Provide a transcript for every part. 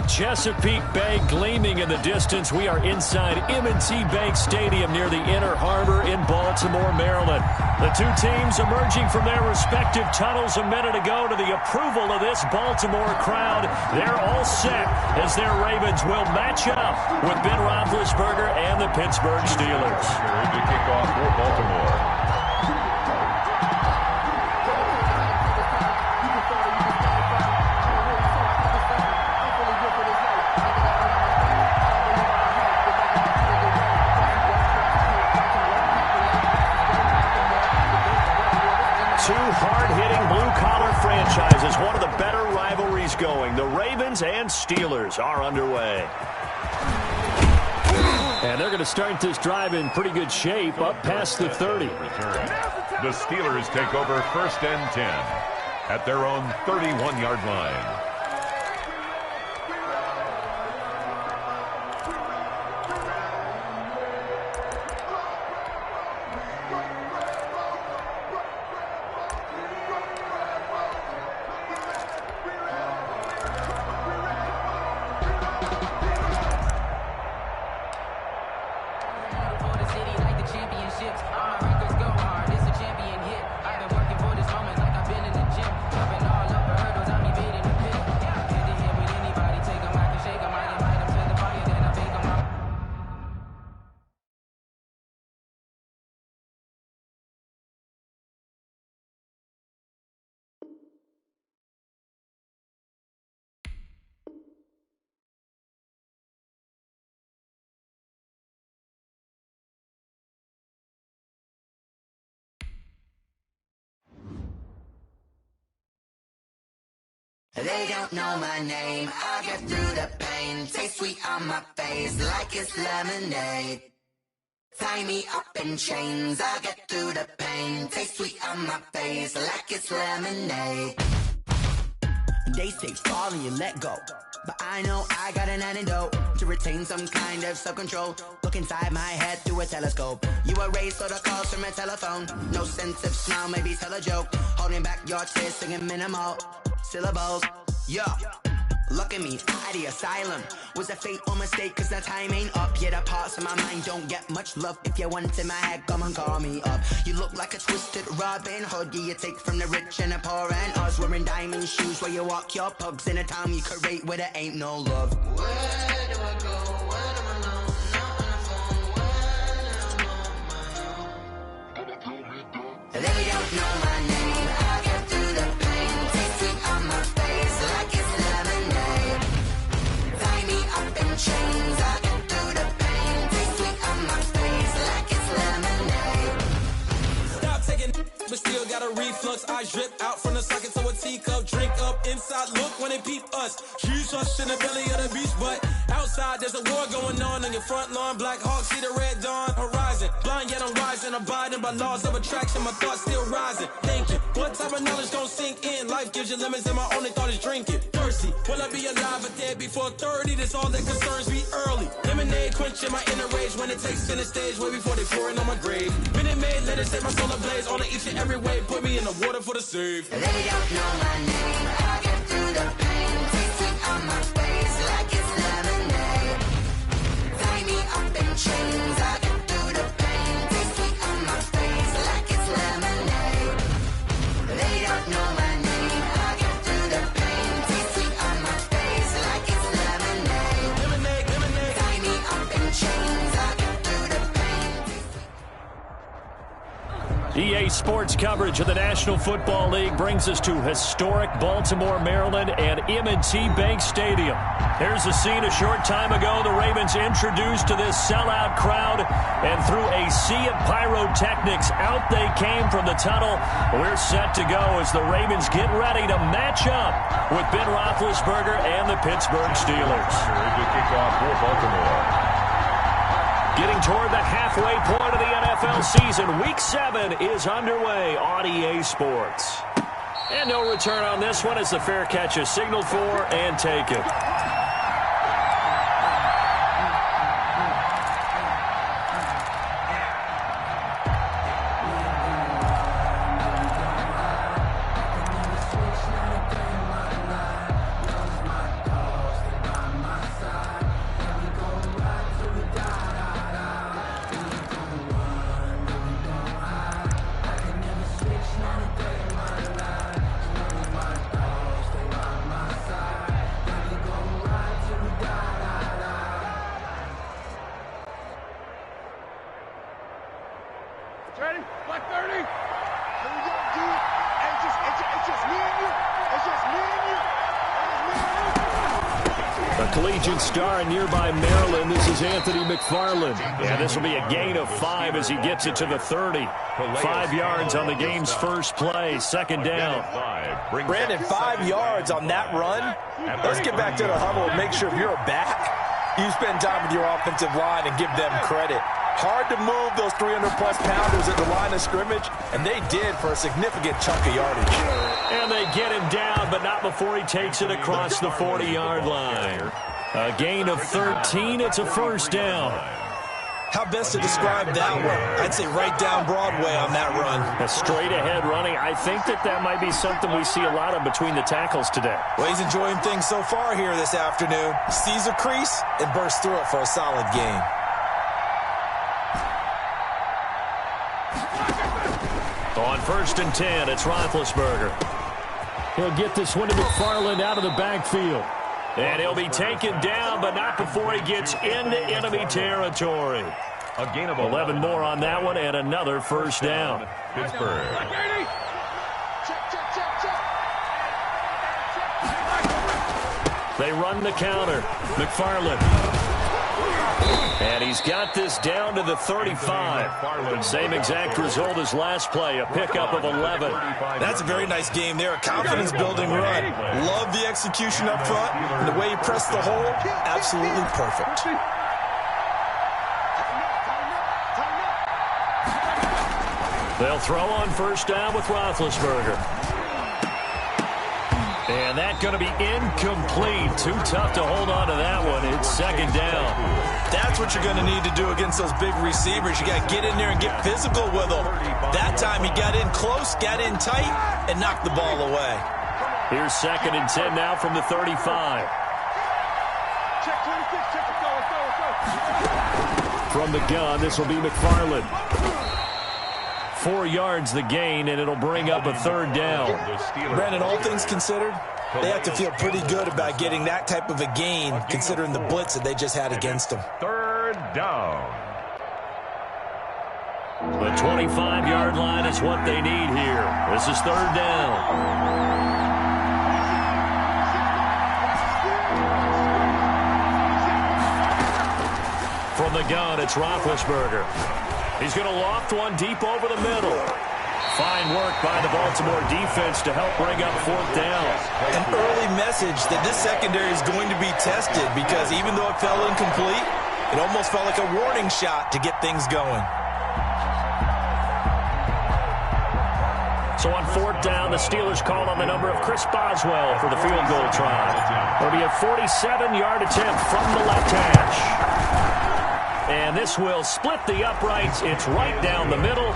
Chesapeake Bay gleaming in the distance. We are inside M&T Bank Stadium near the Inner Harbor in Baltimore, Maryland. The two teams emerging from their respective tunnels a minute ago to the approval of this Baltimore crowd. They're all set as their Ravens will match up with Ben Roethlisberger and the Pittsburgh Steelers. To kick off for Baltimore. Two hard-hitting blue-collar franchises, one of the better rivalries going. The Ravens and Steelers are underway. And they're going to start this drive in pretty good shape, up past the 30. The Steelers take over 1st and 10 at their own 31-yard line. They don't know my name, I get through the pain. Taste sweet on my face like it's lemonade. Tie me up in chains, I get through the pain. Taste sweet on my face like it's lemonade. They say fall and you let go, but I know I got an antidote to retain some kind of self-control. Look inside my head through a telescope. You erase all the calls from a telephone. No sense of smile, maybe tell a joke. Holding back your tears, singing minimal syllables. Yeah, look at me, at the asylum. Was a fate or mistake, cause the time ain't up. Yet the parts of my mind don't get much love. If you want in my head, come and call me up. You look like a twisted Robin Hood. You take from the rich and the poor and us. Wearing diamond shoes where you walk your pugs in a town you create where there ain't no love. Where do I go? When I'm alone? Not on the phone. When I'm on my own. They don't know my name. I get through the pain. Taste sweet on my face like it's lemonade. Tie me up in chains. I get through the pain. Taste sweet on my face like it's lemonade. Stop taking, but still got a reflux. I drip out from the socket to a teacup. Drink up inside. Look when they peep us. She's us in the belly of the beach, but outside there's a war going on your front lawn. Black Hawk see the red dawn horizon. Blind yet I'm rising, abiding by laws of attraction. My thoughts still rising. Thinking, what type of knowledge don't sink in? Life gives you limits, and my only thought is drinking. Thirsty, will I be alive or dead before 30? That's all that concerns me early. Lemonade quenching my inner rage when it takes center stage, way before they pour it on my grave. Minute Maid, let it set my soul ablaze on each and every way. Put me in the water for the save. They don't know my name. I get through the pain. Taste sweet on my face like it's lemonade. Tie me up in chains. I get through the pain. Taste sweet on my face like it's lemonade. They don't know my name. I get through the pain. Taste sweet on my face like it's lemonade. Lemonade, lemonade. Tie me up in chains. I get through the pain. EA Sports coverage of the National Football League brings us to historic Baltimore, Maryland, and M&T Bank Stadium. Here's a scene a short time ago. The Ravens introduced to this sellout crowd, and through a sea of pyrotechnics, out they came from the tunnel. We're set to go as the Ravens get ready to match up with Ben Roethlisberger and the Pittsburgh Steelers. To kick off for Baltimore. Getting toward the halfway point of the NFL season, Week 7 is underway on EA Sports. And no return on this one as the fair catch is signaled for and taken. Black 30. Here we go, dude. It's just me and you. It's just me and you. A collegiate star in nearby Maryland. This is Anthony McFarland. Yeah, this will be a gain of 5 as he gets it to the 30. 5 yards on the game's first play. Second down. Brandon, 5 yards on that run. Let's get back to the huddle and make sure if you're back, you spend time with your offensive line and give them credit. Hard to move those 300-plus pounders at the line of scrimmage, and they did for a significant chunk of yardage. And they get him down, but not before he takes it across the 40-yard line. A gain of 13. It's a first down. How best to describe that one? I'd say right down Broadway on that run. A straight-ahead running. I think that might be something we see a lot of between the tackles today. Well, he's enjoying things so far here this afternoon. Sees a crease and bursts through it for a solid gain. On first and 10, it's Roethlisberger. He'll get this one to McFarland out of the backfield. And he'll be taken down, but not before he gets into enemy territory. A gain of 11 more on that one, and another first down. Pittsburgh. They run the counter. McFarland. And he's got this down to the 35. Same exact result as last play, a pickup of 11. That's a very nice game there, a confidence-building run. Love the execution up front, and the way he pressed the hole, absolutely perfect. They'll throw on first down with Roethlisberger. And that's going to be incomplete. Too tough to hold on to that one. It's second down. That's what you're going to need to do against those big receivers. You got to get in there and get physical with them. That time he got in close, got in tight, and knocked the ball away. Here's second and 10 now from the 35. Check 26. Check it. Go. From the gun, this will be McFarland. 4 yards the gain, and it'll bring up a third down. Brandon, all things considered, they have to feel pretty good about getting that type of a gain, considering the blitz that they just had against them. Third down. The 25-yard line is what they need here. This is third down. From the gun, it's Roethlisberger. He's going to loft one deep over the middle. Fine work by the Baltimore defense to help bring up fourth down. An early message that this secondary is going to be tested because even though it fell incomplete, it almost felt like a warning shot to get things going. So on fourth down, the Steelers call on the number of Chris Boswell for the field goal try. It'll be a 47-yard attempt from the left hash. And this will split the uprights. It's right down the middle.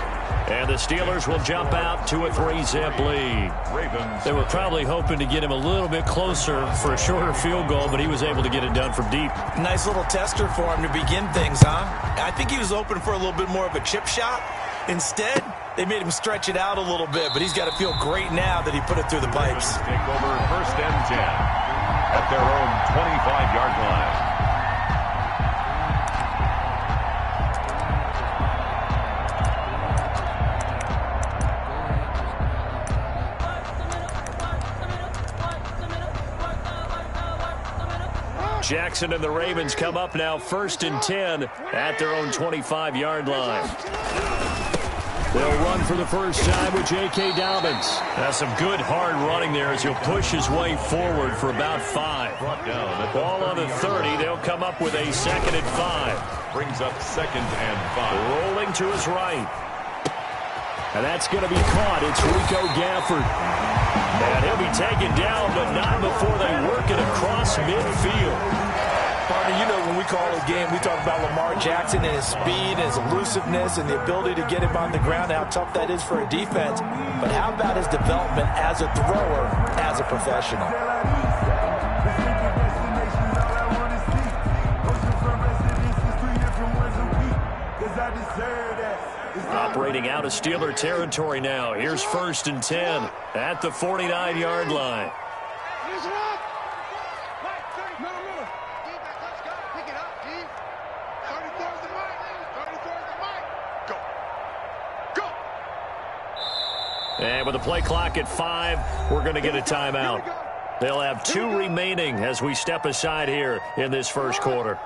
And the Steelers will jump out to a 3-zip lead. They were probably hoping to get him a little bit closer for a shorter field goal, but he was able to get it done from deep. Nice little tester for him to begin things, huh? I think he was open for a little bit more of a chip shot. Instead, they made him stretch it out a little bit, but he's got to feel great now that he put it through the pipes. Take over first and 10 at their own 25-yard line. Jackson and the Ravens come up now first and 10 at their own 25-yard line. They'll run for the first time with J.K. Dobbins. That's some good hard running there as he'll push his way forward for about 5. Ball on the 30. They'll come up with a second and 5. Brings up second and 5. Rolling to his right. And that's going to be caught. It's Rico Gafford. And he'll be taken down, but not before they work it across midfield. Partner, you know when we call a game, we talk about Lamar Jackson and his speed and his elusiveness and the ability to get him on the ground, how tough that is for a defense. But how about his development as a thrower, as a professional? Operating out of Steeler territory now. Here's first and 10 at the 49-yard line. Go. And with the play clock at 5, we're going to get a timeout. They'll have 2 remaining as we step aside here in this first quarter.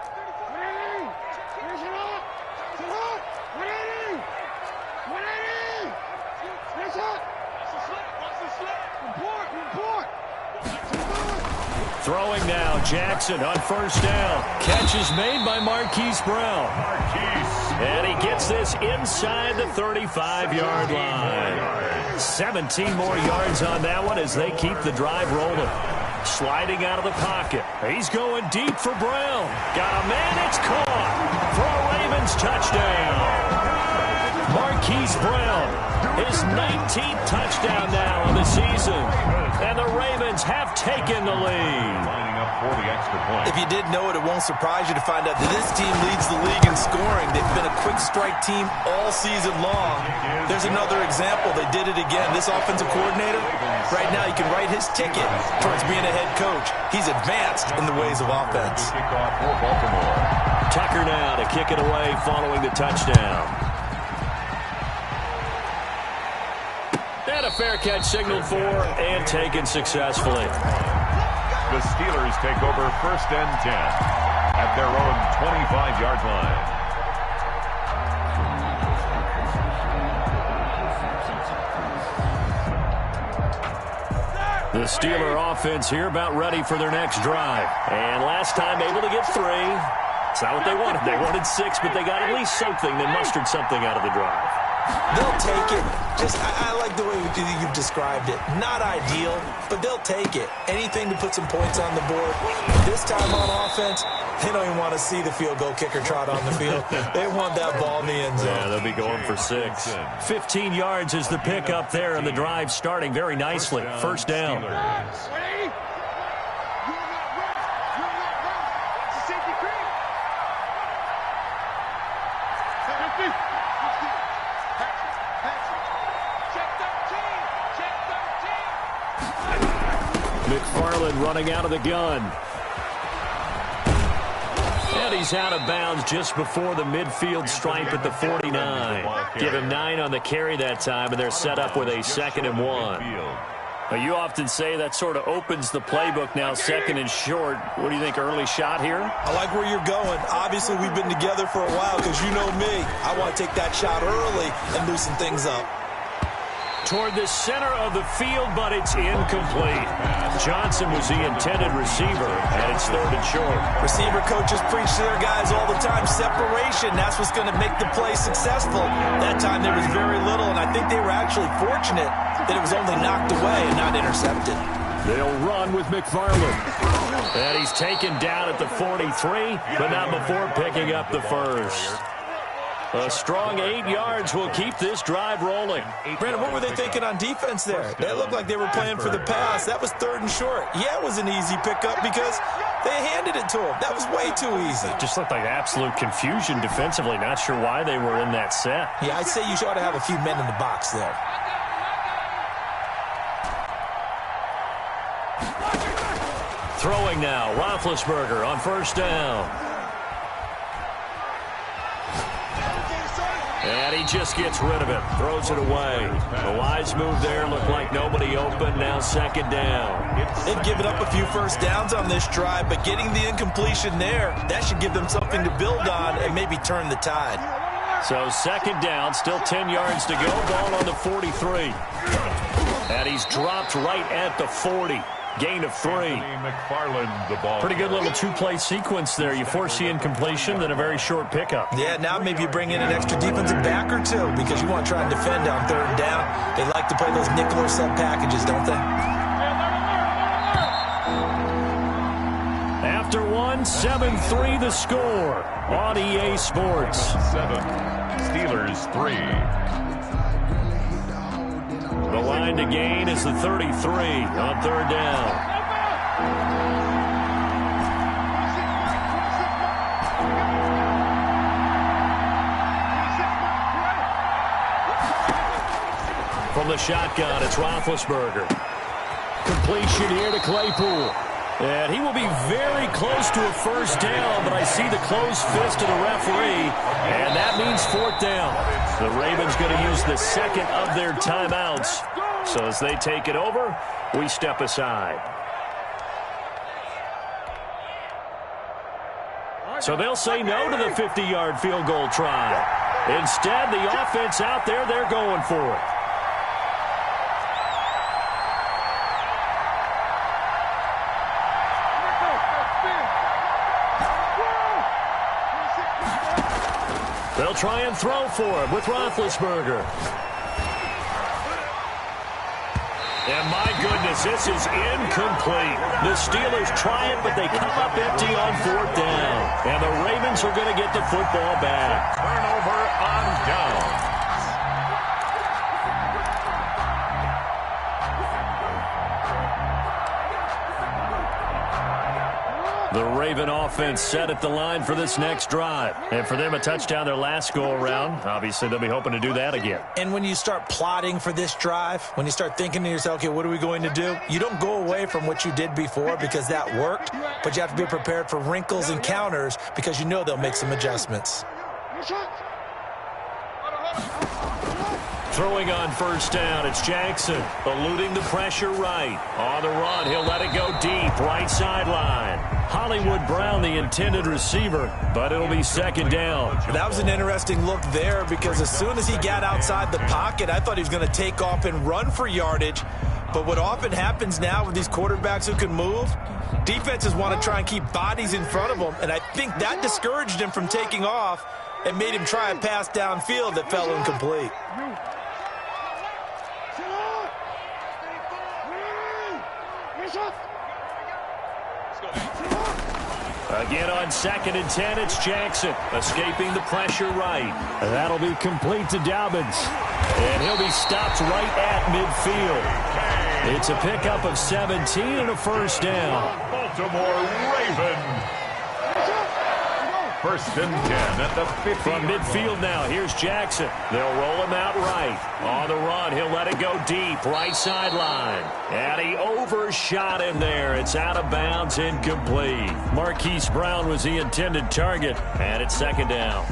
Throwing now, Jackson on first down. Catch is made by Marquise Brown. And he gets this inside the 35-yard line. 17 more yards on that one as they keep the drive rolling. Sliding out of the pocket. He's going deep for Brown. Got a man, it's caught. For a Ravens touchdown. Marquise Brown, his 19th touchdown now of the season. And the Ravens have taken the lead. Lining up for the extra point. If you didn't know it, it won't surprise you to find out that this team leads the league in scoring. They've been a quick strike team all season long. There's another example. They did it again. This offensive coordinator, right now, you can write his ticket towards being a head coach. He's advanced in the ways of offense. Kickoff for Baltimore. Tucker now to kick it away following the touchdown. And a fair catch signaled for and taken successfully. The Steelers take over first and 10 at their own 25-yard line. The Steeler offense here about ready for their next drive. And last time able to get 3. It's not what they wanted. They wanted 6, but they got at least something. They mustered something out of the drive. They'll take it. I like the way you've described it. Not ideal, but they'll take it. Anything to put some points on the board. This time on offense, they don't even want to see the field goal kicker trot on the field. They want that ball in the end zone. Yeah, they'll be going for 6. 15 yards is the pickup there, and the drive starting very nicely. First down. McFarland running out of the gun. And he's out of bounds just before the midfield stripe at the 49. Give him 9 on the carry that time, and they're set up with a 2nd and 1. Now, you often say that sort of opens the playbook now, 2nd and short. What do you think, early shot here? I like where you're going. Obviously, we've been together for a while because you know me. I want to take that shot early and loosen things up. Toward the center of the field, but it's incomplete. Johnson was the intended receiver, and it's 3rd and short. Receiver coaches preach to their guys all the time. Separation, that's what's going to make the play successful. That time there was very little, and I think they were actually fortunate that it was only knocked away and not intercepted. They'll run with McFarland. And he's taken down at the 43, but not before picking up the first. A strong 8 yards will keep this drive rolling. Brandon, what were they thinking on defense there? They looked like they were playing for the pass. That was 3rd and short. Yeah, it was an easy pickup because they handed it to him. That was way too easy. Just looked like absolute confusion defensively. Not sure why they were in that set. Yeah, I'd say you ought to have a few men in the box there. Throwing now, Roethlisberger on first down. And he just gets rid of it, throws it away. The wise move there, looked like nobody open, now 2nd down. They've given up a few first downs on this drive, but getting the incompletion there, that should give them something to build on and maybe turn the tide. So 2nd down, still 10 yards to go, ball on the 43. And he's dropped right at the 40. Gain of 3. McFarland, the ball. Pretty good little 2-play sequence there. You force the incompletion, then a very short pickup. Yeah, now maybe you bring in an extra defensive back or 2 because you want to try and defend on 3rd down. They like to play those nickel or sub packages, don't they? After 1, 7-3 the score on EA Sports. 7, Steelers 3. The line to gain is the 33 on 3rd down. From the shotgun, it's Roethlisberger. Completion here to Claypool. And he will be very close to a first down, but I see the closed fist of the referee, and that means 4th down. The Ravens going to use the 2nd of their timeouts So as they take it over, we step aside. So they'll say no to the 50-yard field goal try. Instead, the offense out there, they're going for it. They'll try and throw for him with Roethlisberger. And my goodness, this is incomplete. The Steelers try it, but they come up empty on 4th down. And the Ravens are going to get the football back. Turnover on down. The Raven offense set at the line for this next drive. And for them, a touchdown their last go-around. Obviously, they'll be hoping to do that again. And when you start plotting for this drive, when you start thinking to yourself, okay, what are we going to do? You don't go away from what you did before because that worked, but you have to be prepared for wrinkles and counters because you know they'll make some adjustments. Throwing on 1st down, it's Jackson, eluding the pressure right. On the run, he'll let it go deep, right sideline. Hollywood Brown, the intended receiver, but it'll be 2nd down. That was an interesting look there because as soon as he got outside the pocket, I thought he was going to take off and run for yardage. But what often happens now with these quarterbacks who can move, defenses want to try and keep bodies in front of them, and I think that discouraged him from taking off and made him try a pass downfield that fell incomplete. Again on 2nd and 10, it's Jackson, escaping the pressure right. That'll be complete to Dobbins, and he'll be stopped right at midfield. It's a pickup of 17 and a 1st down. Baltimore Ravens. 1st and 10 at the 50. From midfield now, here's Jackson. They'll roll him out right. On the run, he'll let it go deep, right sideline. And he overshot him there. It's out of bounds, incomplete. Marquise Brown was the intended target, and it's 2nd down.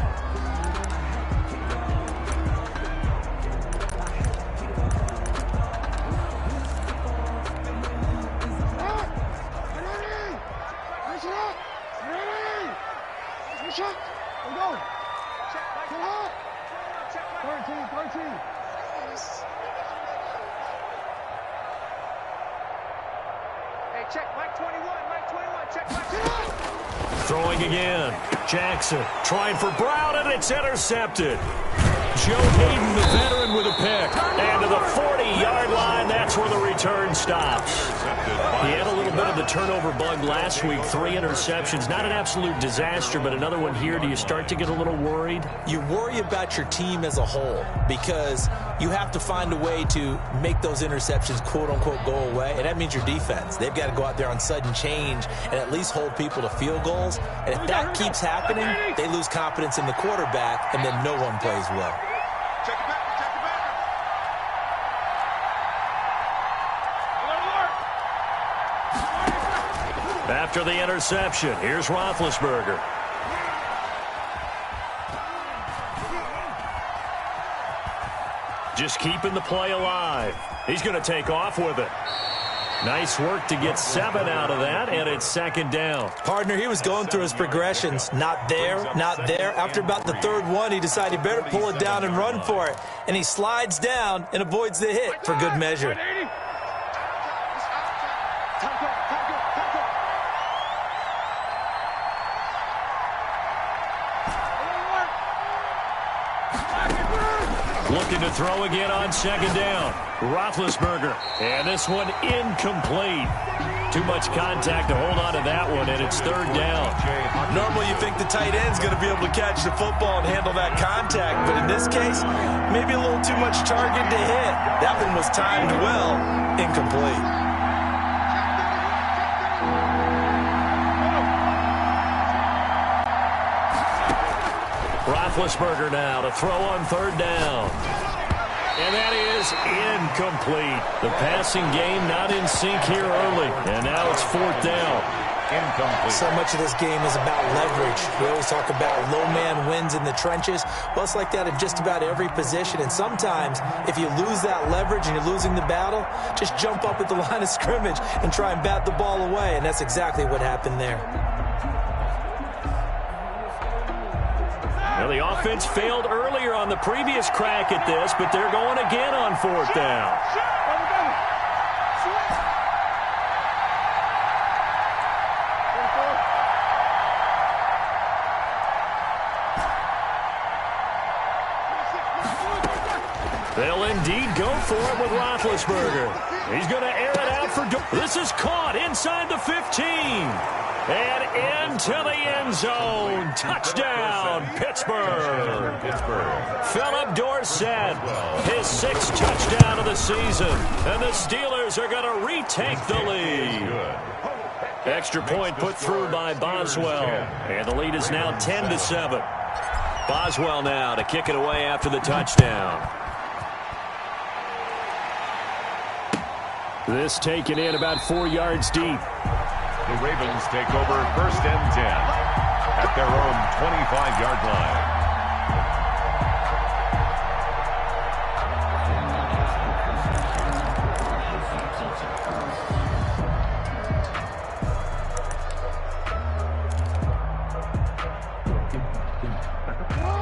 Throwing again. Jackson trying for Brown, and it's intercepted. Joe Hayden, the veteran, with a pick. And to the 40-yard line, that's where the return stops. He had a little bit of the turnover bug last week. 3 interceptions. Not an absolute disaster, but another one here. Do you start to get a little worried? You worry about your team as a whole because you have to find a way to make those interceptions, quote-unquote, go away. And that means your defense. They've got to go out there on sudden change and at least hold people to field goals. And if that keeps happening, they lose confidence in the quarterback, and then no one plays well. After the interception, here's Roethlisberger. Just keeping the play alive. He's going to take off with it. Nice work to get 7 out of that, and it's 2nd down. Partner, he was going through his progressions. Not there, not there. After about the 3rd one, he decided he better pull it down and run for it. And he slides down and avoids the hit for good measure. Looking to throw again on 2nd down. Roethlisberger. And this one incomplete. Too much contact to hold on to that one, and it's 3rd down. Normally you think the tight end's going to be able to catch the football and handle that contact, but in this case, maybe a little too much target to hit. That one was timed well, incomplete. Roethlisberger now to throw on 3rd down. And that is incomplete. The passing game not in sync here early. And now it's 4th down. Incomplete. So much of this game is about leverage. We always talk about low man wins in the trenches. Well, it's like that in just about every position. And sometimes, if you lose that leverage and you're losing the battle, just jump up at the line of scrimmage and try and bat the ball away. And that's exactly what happened there. Well, the offense failed earlier on the previous crack at this, but they're going again on fourth down. They'll indeed go for it with Roethlisberger. He's going to air it out for... This is caught inside the 15. And into the end zone. Touchdown, Pittsburgh. Philip Dorsett, his 6th touchdown of the season. And the Steelers are going to retake the lead. Extra point put through by Boswell. And the lead is now 10-7. Boswell now to kick it away after the touchdown. This taken in about 4 yards deep. The Ravens take over 1st and 10 at their own 25-yard line.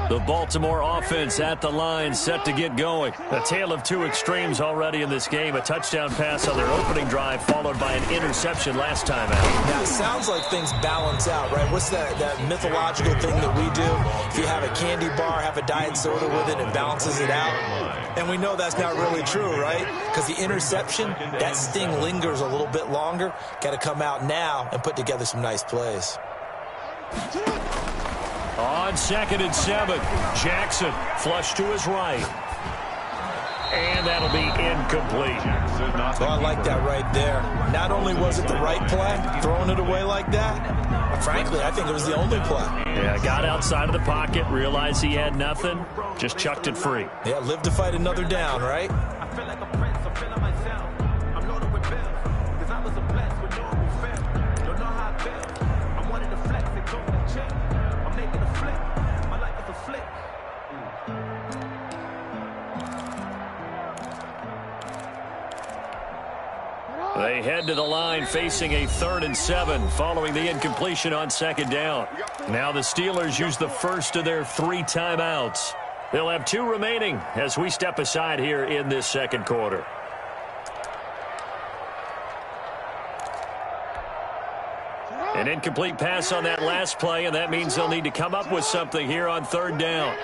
The Baltimore offense at the line, set to get going. A tale of two extremes already in this game. A touchdown pass on their opening drive, followed by an interception last time out. Now, it sounds like things balance out, right? What's that mythological thing that we do? If you have a candy bar, have a diet soda with it, it balances it out. And we know that's not really true, right? Because the interception, that sting lingers a little bit longer. Got to come out now and put together some nice plays. On 2nd and 7, Jackson flush to his right. And that'll be incomplete. Oh, I like that right there. Not only was it the right play, throwing it away like that, but frankly, I think it was the only play. Yeah, got outside of the pocket, realized he had nothing, just chucked it free. Yeah, live to fight another down, right? I feel like a prince, I'm feeling myself. I'm loaded with bills, because I was a blessed with no refill. Don't know how I feel. I'm wanting to flex and go to chill. I'm making a flip. My life is a flick. They head to the line facing a 3rd and 7 following the incompletion on 2nd down. Now the Steelers use the first of their 3 timeouts. They'll have 2 remaining as we step aside here in this 2nd quarter. An incomplete pass on that last play, and that means they'll need to come up with something here on 3rd down.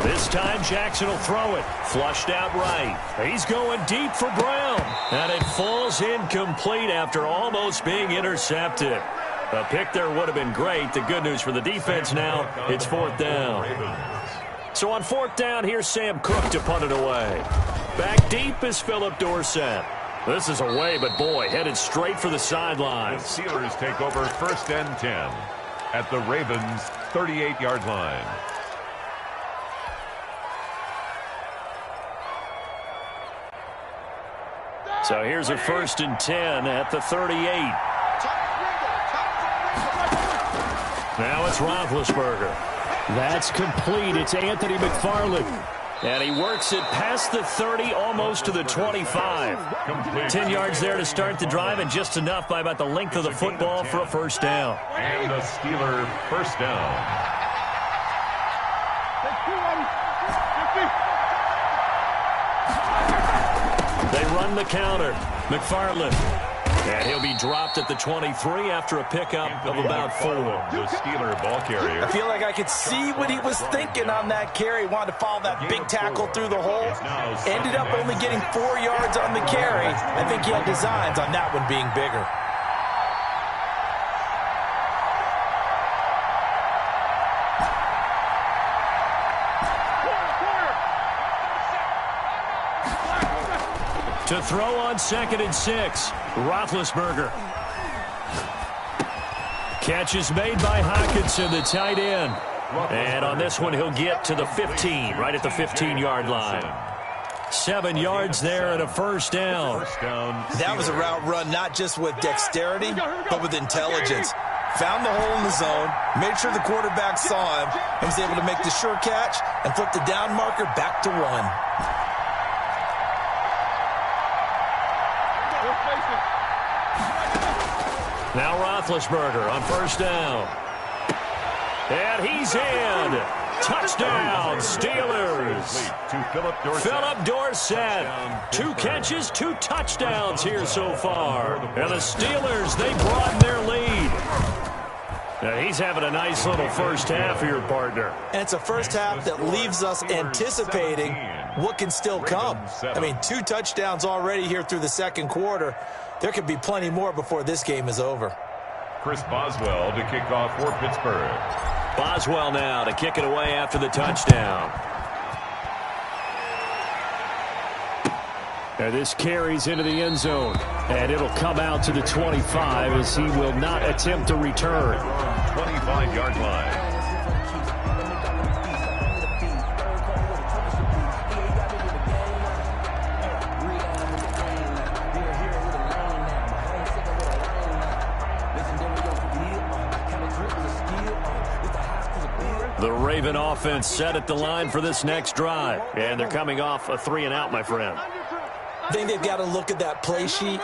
This time Jackson will throw it. Flushed out right. He's going deep for Brown. And it falls incomplete after almost being intercepted. A pick there would have been great. The good news for the defense now, it's 4th down. So on 4th down, here's Sam Cook to punt it away. Back deep is Philip Dorsett. This is away, but boy, headed straight for the sidelines. The Steelers take over 1st and 10 at the Ravens' 38-yard line. So here's a 1st and 10 at the 38. Now it's Roethlisberger. That's complete. It's Anthony McFarland. And he works it past the 30, almost to the 25. 10 yards there to start the drive, and just enough by about the length of the football for a 1st down. And the Steeler 1st down. They run the counter. McFarland. And he'll be dropped at the 23 after a pickup of about 4. The Steeler ball carrier. I feel like I could see what he was thinking on that carry. He wanted to follow that big tackle through the hole. Ended up only getting 4 yards on the carry. I think he had designs on that one being bigger. To throw on 2nd and 6, Roethlisberger. Catch is made by Hockenson, the tight end. And on this one, he'll get to the 15, right at the 15-yard line. 7 yards there and a first down. That was a route run not just with dexterity, but with intelligence. Found the hole in the zone, made sure the quarterback saw him, and was able to make the sure catch and flip the down marker back to 1. Now Roethlisberger on first down. And he's in. Touchdown, Steelers. Phillip Dorsett. 2 catches, 2 touchdowns here so far. And the Steelers, they broaden their lead. Now he's having a nice little first half here, partner. And it's a first half that leaves us anticipating what can still come. I mean, 2 touchdowns already here through the second quarter. There could be plenty more before this game is over. Chris Boswell to kick off for Pittsburgh. Boswell now to kick it away after the touchdown. And this carries into the end zone. And it'll come out to the 25 as he will not attempt to return. 25-yard line. The Raven offense set at the line for this next drive. And they're coming off a 3-and-out, my friend. I think they've got to look at that play sheet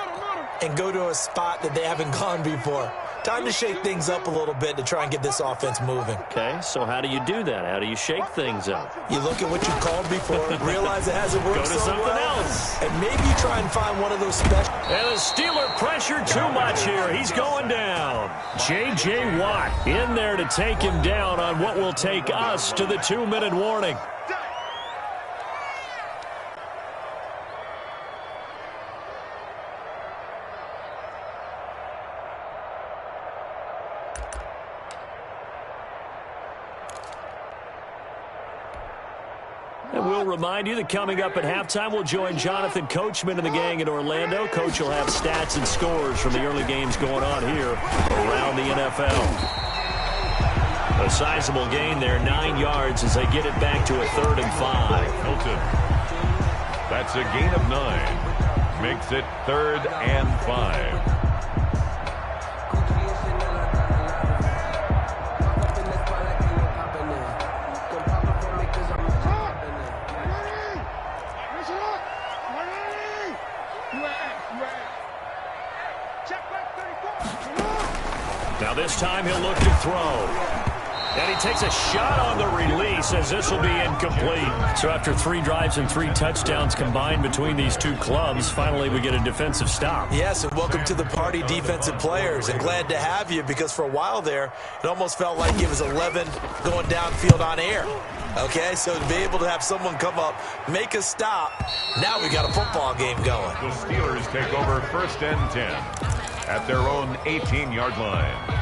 and go to a spot that they haven't gone before. Time to shake things up a little bit to try and get this offense moving. Okay, so how do you do that? How do you shake things up? You look at what you called before, realize it hasn't worked Go to so something well, else. and maybe you try and find one of those special. And the Steeler pressure too much here. He's going down. J.J. Watt in there to take him down on what will take us to the 2-minute warning. And we'll remind you that coming up at halftime, we'll join Jonathan Coachman and the gang in Orlando. Coach will have stats and scores from the early games going on here around the NFL. A sizable gain there, 9 yards as they get it back to a 3rd and 5. Hilton. That's a gain of 9. Makes it 3rd and 5. Now this time he'll look to throw. And he takes a shot on the release as this will be incomplete. So after 3 drives and 3 touchdowns combined between these 2 clubs, finally we get a defensive stop. Yes, and welcome to the party, defensive players. And glad to have you because for a while there, it almost felt like it was 11 going downfield on air. Okay, so to be able to have someone come up, make a stop, now we got a football game going. The Steelers take over 1st and 10 at their own 18-yard line.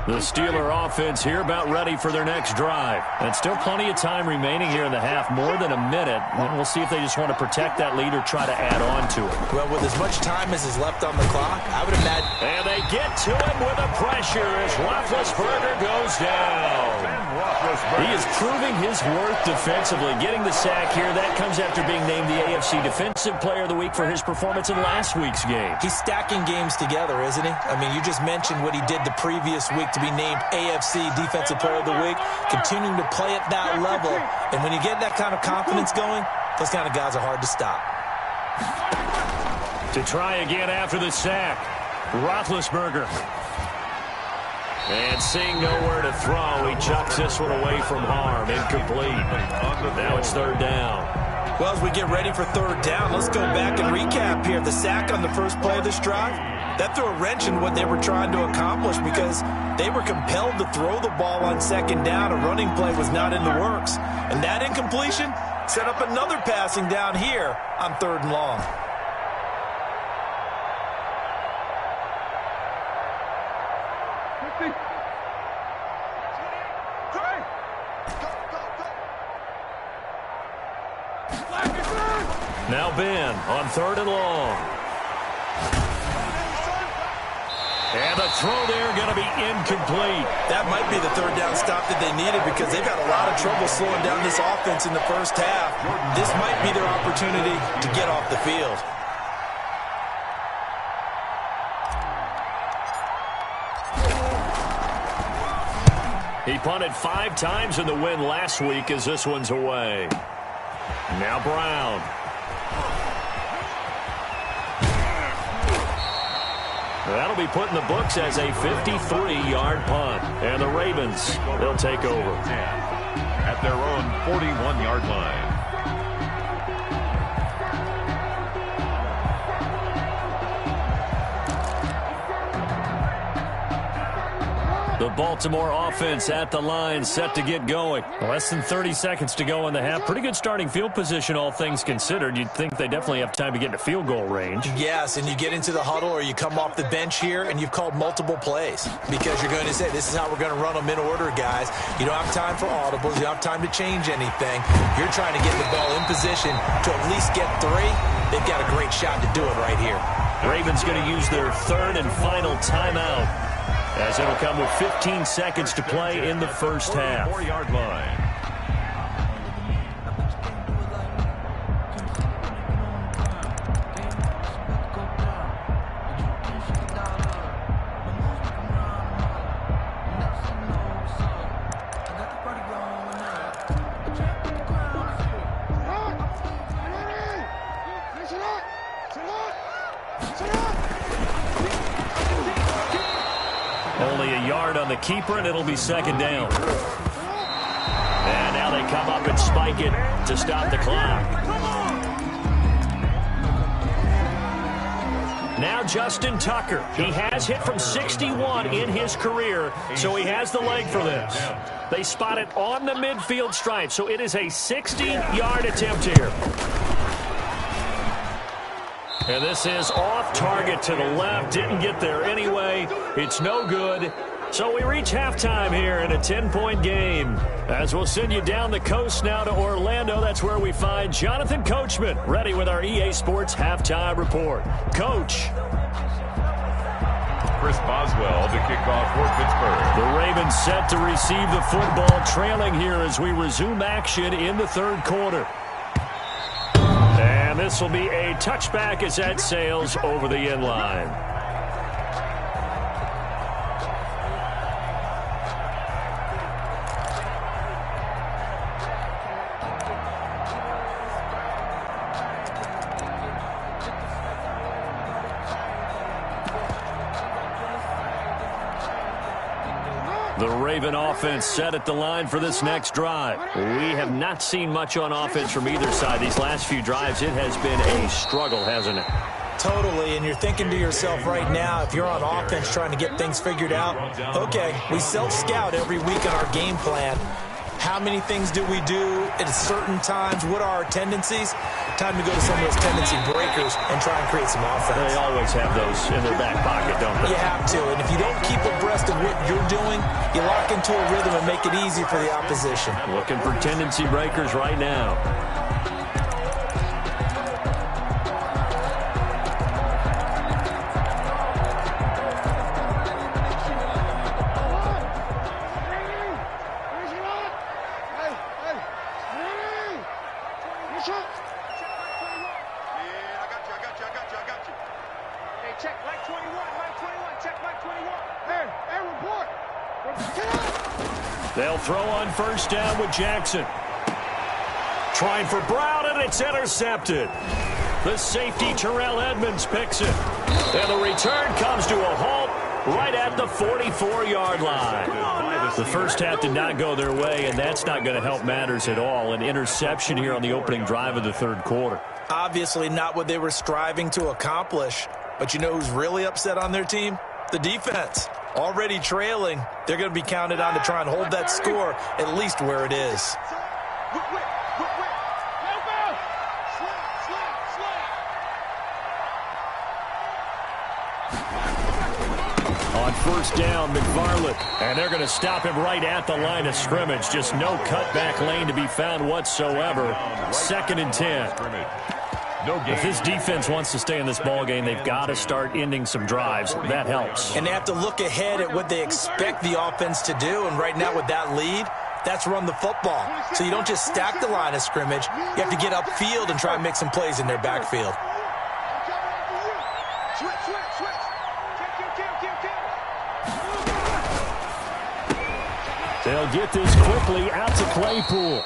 The Steeler offense here about ready for their next drive. And still plenty of time remaining here in the half, more than a minute. And we'll see if they just want to protect that lead or try to add on to it. Well, with as much time as is left on the clock, I would imagine. And they get to him with a pressure as Roethlisberger goes down. He is proving his worth defensively. Getting the sack here, that comes after being named the AFC Defensive Player of the Week for his performance in last week's game. He's stacking games together, isn't he? I mean, you just mentioned what he did the previous week to be named AFC Defensive Player of the Week, continuing to play at that level. And when you get that kind of confidence going, those kind of guys are hard to stop. To try again after the sack, Roethlisberger. And seeing nowhere to throw, he chucks this one away from harm. Incomplete. Now it's 3rd down. Well, as we get ready for 3rd down, let's go back and recap here. The sack on the first play of this drive, that threw a wrench in what they were trying to accomplish because they were compelled to throw the ball on 2nd down. A running play was not in the works. And that incompletion set up another passing down here on 3rd and long. Now Ben on 3rd and long. And the throw there going to be incomplete. That might be the third down stop that they needed because they've had a lot of trouble slowing down this offense in the first half. This might be their opportunity to get off the field. He punted 5 times in the win last week as this one's away. Now Brown. That'll be put in the books as a 53-yard punt. And the Ravens, they'll take over. At their own 41-yard line. The Baltimore offense at the line, set to get going. Less than 30 seconds to go in the half. Pretty good starting field position, all things considered. You'd think they definitely have time to get into field goal range. Yes, and you get into the huddle or you come off the bench here and you've called multiple plays because you're going to say, this is how we're going to run them in order, guys. You don't have time for audibles. You don't have time to change anything. You're trying to get the ball in position to at least get 3. They've got a great shot to do it right here. Ravens going to use their 3rd and final timeout, as it'll come with 15 seconds to play in the first half. 4-yard line. Only a yard on the keeper, and it'll be 2nd down. And now they come up and spike it to stop the clock. Now Justin Tucker. He has hit from 61 in his career, so he has the leg for this. They spot it on the midfield stripe, so it is a 60-yard attempt here. And this is off target to the left. Didn't get there anyway. It's no good. So we reach halftime here in a 10-point game. As we'll send you down the coast now to Orlando. That's where we find Jonathan Coachman ready with our EA Sports Halftime Report. Coach. Chris Boswell to kick off for Pittsburgh. The Ravens set to receive the football, trailing here as we resume action in the 3rd quarter. And this will be a touchback as that sails over the end line. The Raven offense set at the line for this next drive. We have not seen much on offense from either side. These last few drives, it has been a struggle, hasn't it? Totally, and you're thinking to yourself right now, if you're on offense trying to get things figured out, okay, we self-scout every week on our game plan. How many things do we do at certain times? What are our tendencies? Time to go to some of those tendency breakers and try and create some offense. They always have those in their back pocket, don't they? You have to, and if you don't keep abreast of what you're doing, you lock into a rhythm and make it easy for the opposition. Looking for tendency breakers right now. They'll throw on 1st down with Jackson. Trying for Brown, and it's intercepted. The safety, Terrell Edmonds, picks it. And the return comes to a halt right at the 44-yard line. The first half did not go their way, and that's not going to help matters at all. An interception here on the opening drive of the 3rd quarter. Obviously not what they were striving to accomplish. But you know who's really upset on their team? The defense. Already trailing, they're going to be counted on to try and hold that score at least where it is. On 1st down, McFarland, and they're going to stop him right at the line of scrimmage. Just no cutback lane to be found whatsoever. 2nd and 10. No game. If this defense wants to stay in this ball game, they've got to start ending some drives. That helps. And they have to look ahead at what they expect the offense to do. And right now with that lead, that's run the football. So you don't just stack the line of scrimmage. You have to get upfield and try and make some plays in their backfield. They'll get this quickly out to Claypool.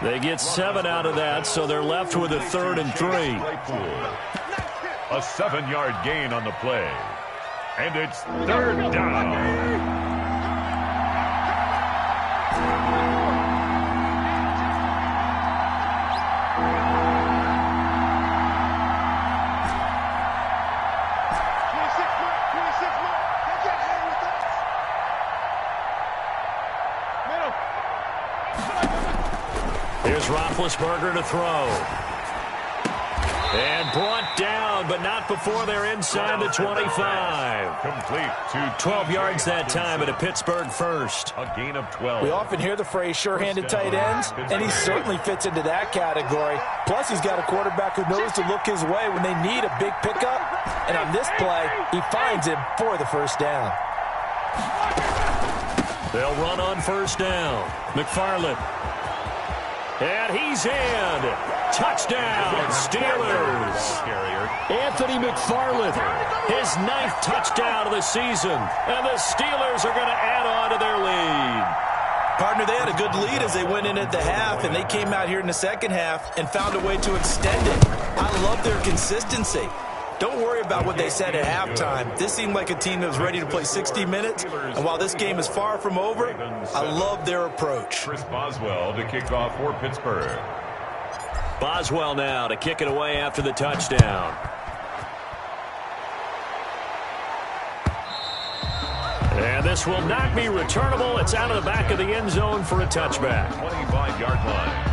They get 7 out of that, so they're left with a 3rd and 3. A 7-yard gain on the play. And it's 3rd down. Here's Roethlisberger to throw. And brought down, but not before they're inside the 25. Complete to 12 yards that time at a Pittsburgh first. A gain of 12. We often hear the phrase sure-handed tight ends, and he certainly fits into that category. Plus, he's got a quarterback who knows to look his way when they need a big pickup. And on this play, he finds him for the first down. They'll run on first down. McFarland. And he's in. Touchdown, Steelers. Anthony McFarland, his 9th touchdown of the season. And the Steelers are going to add on to their lead. Partner, they had a good lead as they went in at the half, and they came out here in the second half and found a way to extend it. I love their consistency. Don't worry about what they said at halftime. This seemed like a team that was ready to play 60 minutes, and while this game is far from over, I love their approach. Chris Boswell to kick off for Pittsburgh. Boswell now to kick it away after the touchdown. And this will not be returnable. It's out of the back of the end zone for a touchback. 25-yard line.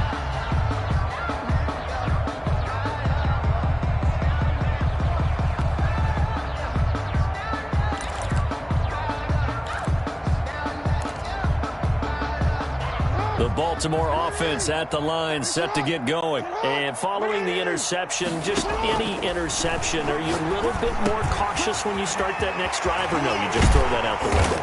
The Baltimore offense at the line, set to get going. And following the interception, just any interception, are you a little bit more cautious when you start that next drive, or no, you just throw that out the window?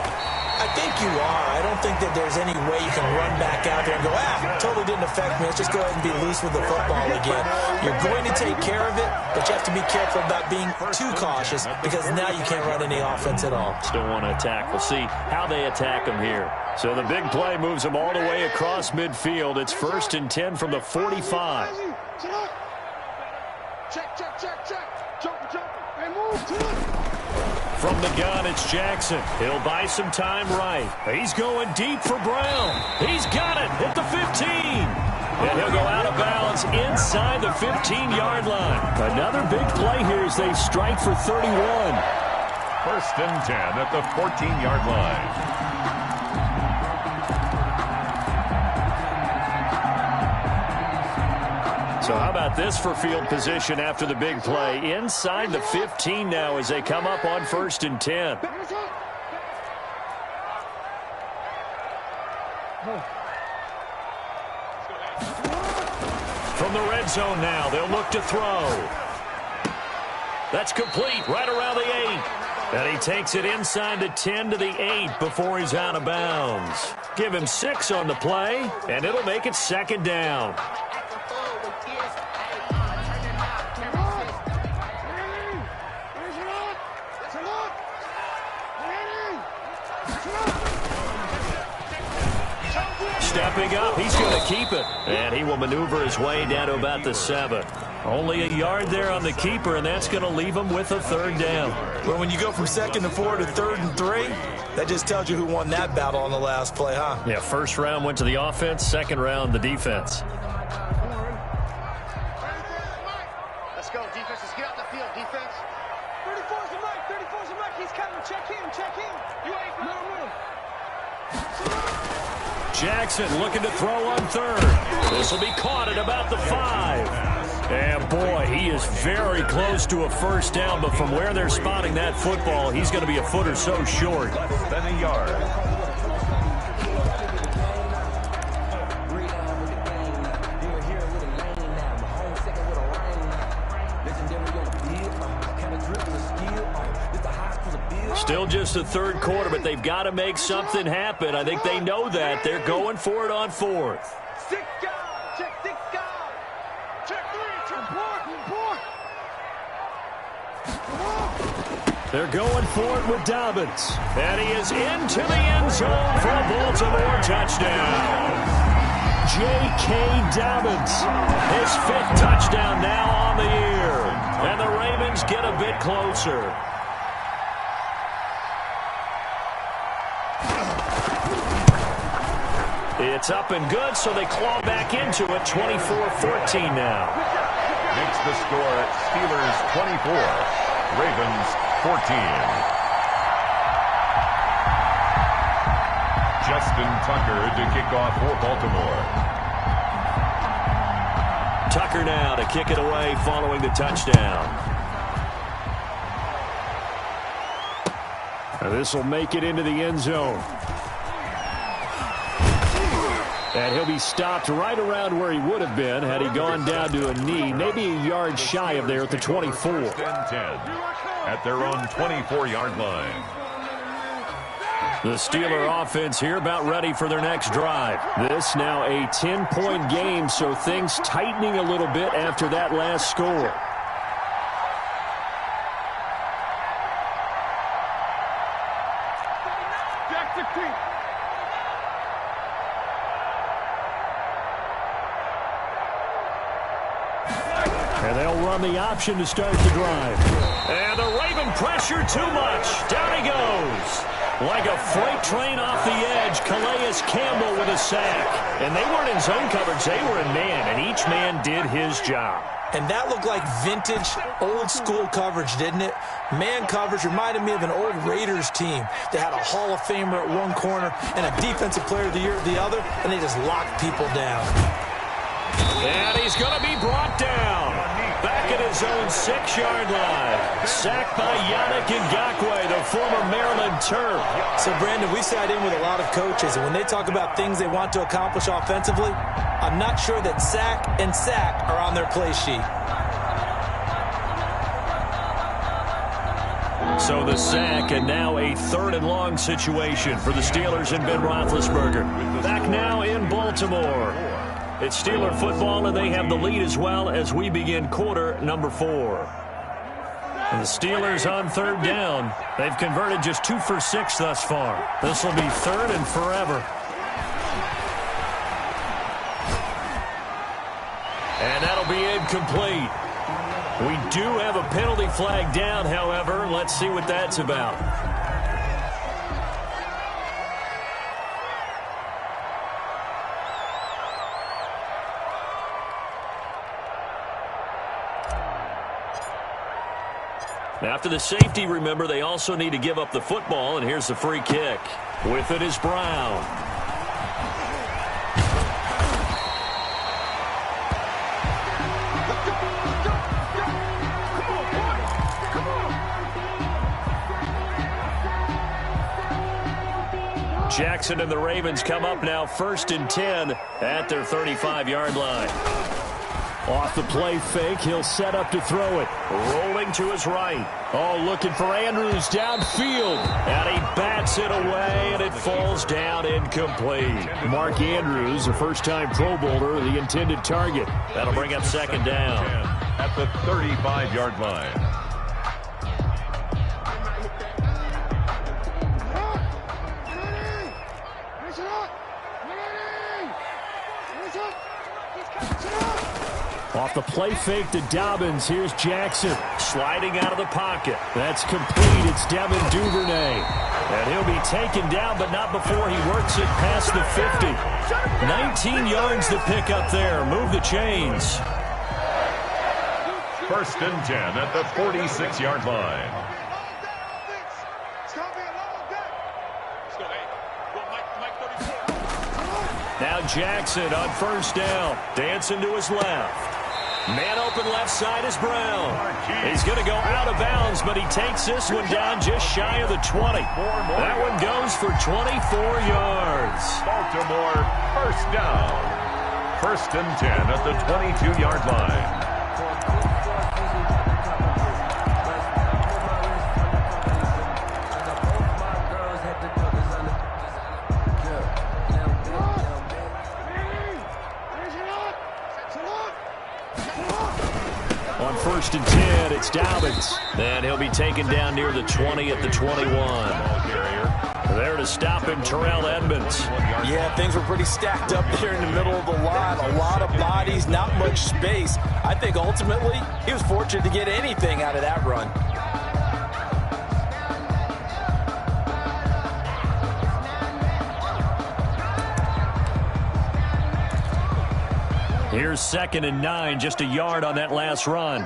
I think you are. I don't think that there's any way you can run back out there and go, totally didn't affect me. Let's just go ahead and be loose with the football again. You're going to take care of it, but you have to be careful about being too cautious because now you can't run any offense at all. Still want to attack. We'll see how they attack them here. So the big play moves them all the way across midfield. It's 1st and 10 from the 45. Check. Jump. And move. From the gun, it's Jackson. He'll buy some time right. He's going deep for Brown. He's got it at the 15. And he'll go out of bounds inside the 15-yard line. Another big play here as they strike for 31. 1st and 10 at the 14-yard line. So how about this for field position after the big play? Inside the 15 now as they come up on 1st and 10. From the red zone now, they'll look to throw. That's complete right around the 8. And he takes it inside the 10 to the 8 before he's out of bounds. Give him 6 on the play, and it'll make it 2nd down. Stepping up, he's going to keep it. And he will maneuver his way down to about the 7. Only a yard there on the keeper, and that's going to leave him with a 3rd down. Well, when you go from 2nd and 4 to 3rd and 3, that just tells you who won that battle on the last play, huh? Yeah, 1st round went to the offense, 2nd round the defense. Let's go, defense. Let's get out the field, defense. 34's the mic. 34's the mic. He's coming. Check him. You ain't no. Jackson looking to throw on 3rd. This will be caught at about the 5. And boy, he is very close to a 1st down, but from where they're spotting that football, he's going to be a foot or so short. Less than a yard. Still just the third quarter, but they've got to make something happen. I think they know that. They're going for it on fourth. Six guys. Check six guys. Check three. Check four. They're going for it with Dobbins. And he is into the end zone for a Baltimore touchdown. J.K. Dobbins, his 5th touchdown now on the year. And the Ravens get a bit closer. It's up and good, so they claw back into it, 24-14 now. Makes the score Steelers 24, Ravens 14. Justin Tucker to kick off for Baltimore. Tucker now to kick it away following the touchdown. This will make it into the end zone. And he'll be stopped right around where he would have been had he gone down to a knee, maybe a yard shy of there at the 24. 1st and 10 at their own 24-yard line. The Steeler offense here about ready for their next drive. This now a 10-point game, so things tightening a little bit after that last score. And they'll run the option to start the drive. And the Raven pressure too much. Down he goes. Like a freight train off the edge, Calais Campbell with a sack. And they weren't in zone coverage, they were in man, and each man did his job. And that looked like vintage, old-school coverage, didn't it? Man coverage reminded me of an old Raiders team. They had a Hall of Famer at one corner and a Defensive Player of the Year at the other, and they just locked people down. And he's going to be brought down. Back at his own 6-yard line. Sacked by Yannick Ngakoue, the former Maryland Terp. So, Brandon, we sat in with a lot of coaches, and when they talk about things they want to accomplish offensively, I'm not sure that sack and sack are on their play sheet. So the sack, and now a 3rd and long situation for the Steelers and Ben Roethlisberger. Back now in Baltimore. It's Steeler football, and they have the lead as well as we begin quarter number 4. And the Steelers on 3rd down. They've converted just 2 for 6 thus far. This will be 3rd and forever. And that'll be incomplete. We do have a penalty flag down, however. Let's see what that's about. After the safety, remember, they also need to give up the football, and here's the free kick. With it is Brown. Jackson and the Ravens come up now 1st and 10 at their 35-yard line. Off the play fake, he'll set up to throw it. Rolling to his right. Oh, looking for Andrews downfield. And he bats it away, and it falls down incomplete. Mark Andrews, a first-time Pro Bowler, the intended target. That'll bring up 2nd down. At the 35-yard line. Off the play fake to Dobbins, here's Jackson. Sliding out of the pocket. That's complete. It's Devin Duvernay. And he'll be taken down, but not before he works it past the 50. 19 yards to pick up there. Move the chains. 1st and 10 at the 46-yard line. Now Jackson on 1st down. Dancing to his left. Man open left side is Brown. He's going to go out of bounds, but he takes this one down just shy of the 20. That one goes for 24 yards. Baltimore 1st down. 1st and 10 at the 22-yard line. 1st and 10. It's Dobbins. And he'll be taken down near the 20 at the 21. There to stop him, Terrell Edmonds. Yeah, things were pretty stacked up there in the middle of the line. A lot of bodies, not much space. I think ultimately he was fortunate to get anything out of that run. Here's 2nd and 9, just a yard on that last run.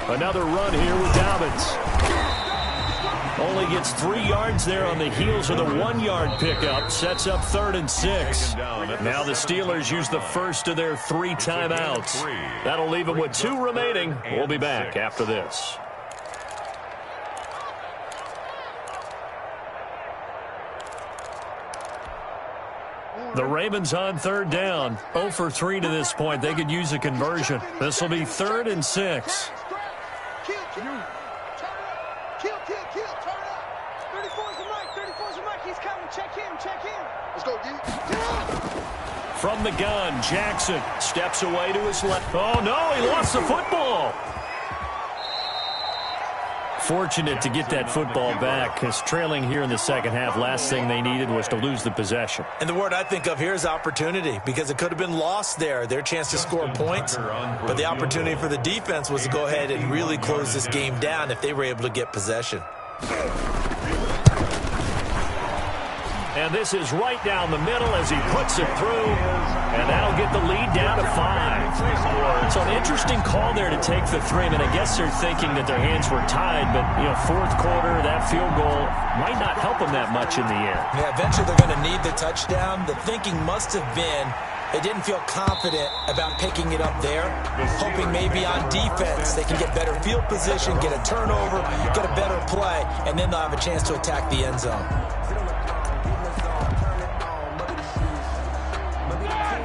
Another run here with Dobbins. Only gets 3 yards there on the heels of the 1-yard pickup. Sets up 3rd and 6. Now the Steelers use the first of their 3 timeouts. That'll leave them with 2 remaining. We'll be back after this. The Ravens on 3rd down. 0 for 3 to this point. They could use a conversion. This will be 3rd and 6. From the gun, Jackson steps away to his left. Oh, no, he lost the football. Fortunate to get that football back, because trailing here in the second half, last thing they needed was to lose the possession. And the word I think of here is opportunity, because it could have been lost there, their chance to score points. But the opportunity for the defense was to go ahead and really close this game down if they were able to get possession. And this is right down the middle as he puts it through. And that'll get the lead down to 5. So an interesting call there to take the 3. I mean, I guess they're thinking that their hands were tied, but, you know, 4th quarter, that field goal might not help them that much in the end. Yeah, eventually they're going to need the touchdown. The thinking must have been they didn't feel confident about picking it up there, hoping maybe on defense they can get better field position, get a turnover, get a better play, and then they'll have a chance to attack the end zone.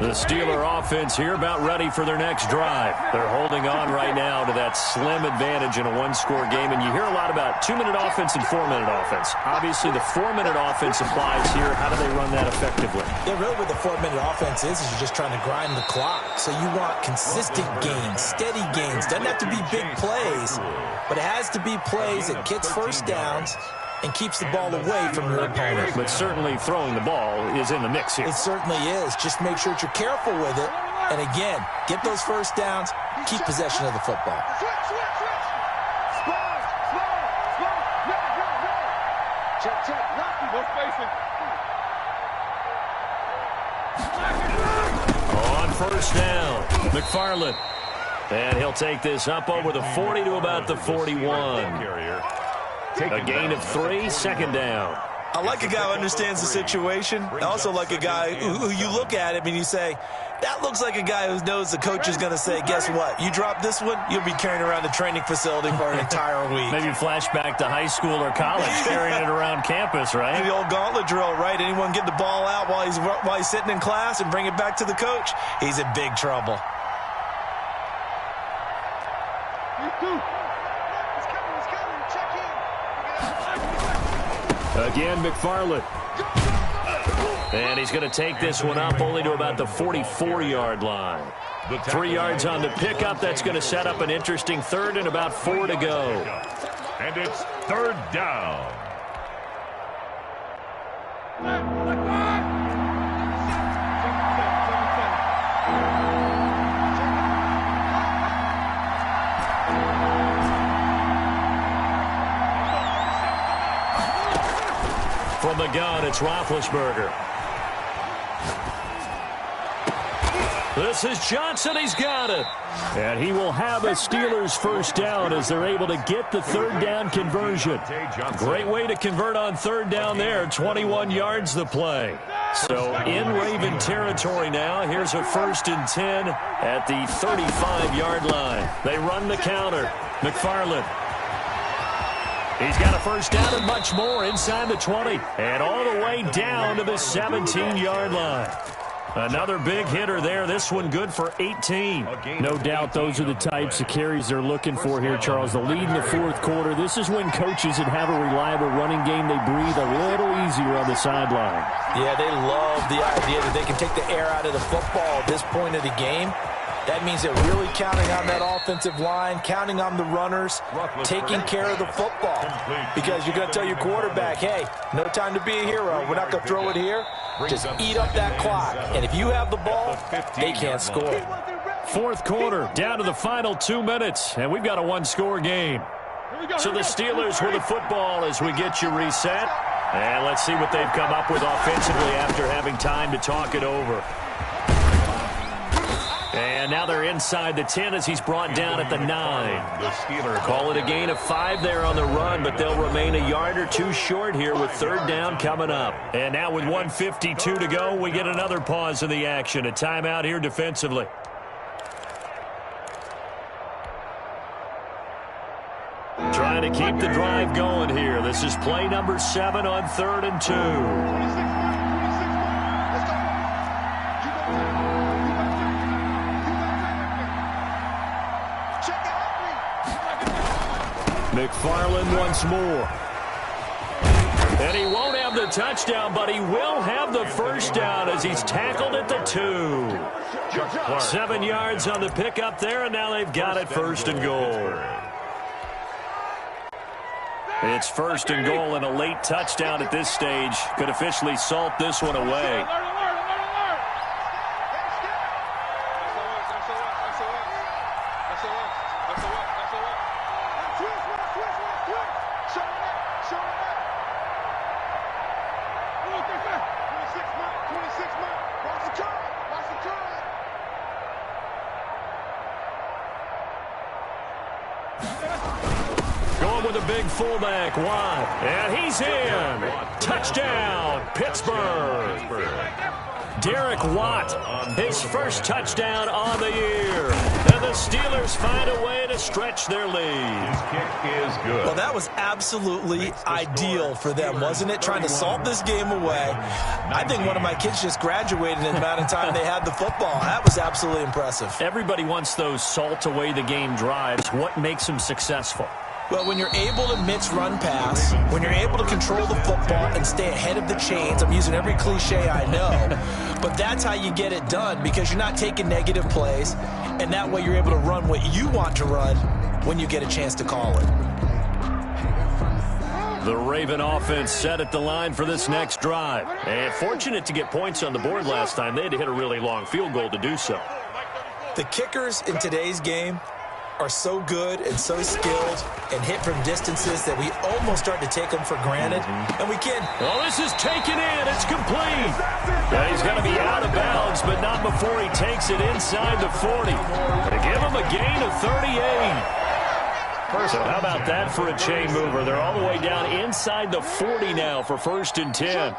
The Steeler offense here about ready for their next drive. They're holding on right now to that slim advantage in a 1-score game. And you hear a lot about 2-minute offense and 4-minute offense. Obviously, the 4-minute offense applies here. How do they run that effectively? Yeah, really what the 4-minute offense is you're just trying to grind the clock. So you want consistent gains, steady gains. Doesn't have to be big plays, but it has to be plays that gets first downs and keeps the ball away from your opponent. But certainly throwing the ball is in the mix here. It certainly is. Just make sure that you're careful with it. And again, get those first downs, keep possession of the football. On 1st down, McFarland. And he'll take this up over the 40 to about the 41. A gain of 3, 2nd down. I like a guy who understands the situation. I also like a guy who you look at him and you say, that looks like a guy who knows the coach is going to say, guess what? You drop this one, you'll be carrying around the training facility for an entire week. Maybe flashback to high school or college, carrying it around campus, right? The old gauntlet drill, right? Anyone get the ball out while he's sitting in class and bring it back to the coach, he's in big trouble. Again, McFarland. And he's going to take this one up only to about the 44-yard line. 3 yards on the pickup. That's going to set up an interesting 3rd and about 4 to go. And it's 3rd down. From the gun, it's Roethlisberger. This is Johnson. He's got it. And he will have a Steelers first down as they're able to get the 3rd down conversion. Great way to convert on 3rd down there. 21 yards the play. So in Raven territory now. Here's a 1st and 10 at the 35-yard line. They run the counter. McFarland. He's got a first down and much more inside the 20. And all the way down to the 17-yard line. Another big hitter there. This one good for 18. No doubt those are the types of carries they're looking for here, Charles. The lead in the 4th quarter. This is when coaches that have a reliable running game, they breathe a little easier on the sideline. Yeah, they love the idea that they can take the air out of the football at this point of the game. That means they're really counting on that offensive line, counting on the runners, taking care of the football. Because you're going to tell your quarterback, hey, no time to be a hero. We're not going to throw it here. Just eat up that clock. And if you have the ball, they can't score. Fourth quarter, down to the final 2 minutes, and we've got a one-score game. So the Steelers with the football as we get you reset. And let's see what they've come up with offensively after having time to talk it over. And now they're inside the 10 as he's brought down at the 9. Call it a gain of 5 there on the run, but they'll remain a yard or two short here with third down coming up. And now with 1:52 to go, we get another pause in the action. A timeout here defensively. Trying to keep the drive going here. This is play number 7 on 3rd and 2. McFarland once more. And he won't have the touchdown, but he will have the first down as he's tackled at the 2. 7 yards on the pickup there, and now they've got it 1st and goal. It's 1st and goal, and a late touchdown at this stage could officially salt this one away. With a big fullback, Watt, and he's in. Touchdown, Pittsburgh. Derek Watt, his first touchdown on the year. And the Steelers find a way to stretch their lead. His kick is good. Well, that was absolutely ideal for them, wasn't it? Trying to salt this game away. I think one of my kids just graduated in the amount of time they had the football. That was absolutely impressive. Everybody wants those salt away the game drives. What makes them successful? Well, when you're able to mix run pass, when you're able to control the football and stay ahead of the chains, I'm using every cliche I know, but that's how you get it done because you're not taking negative plays, and that way you're able to run what you want to run when you get a chance to call it. The Raven offense set at the line for this next drive. And fortunate to get points on the board last time. They had to hit a really long field goal to do so. The kickers in today's game are so good and so skilled and hit from distances that we almost start to take them for granted. And we can. Oh, this is taken in. It's complete. Yeah, he's going to be out of bounds, but not before he takes it inside the 40. To give him a gain of 38. So how about that for a chain mover? They're all the way down inside the 40 now for 1st and 10.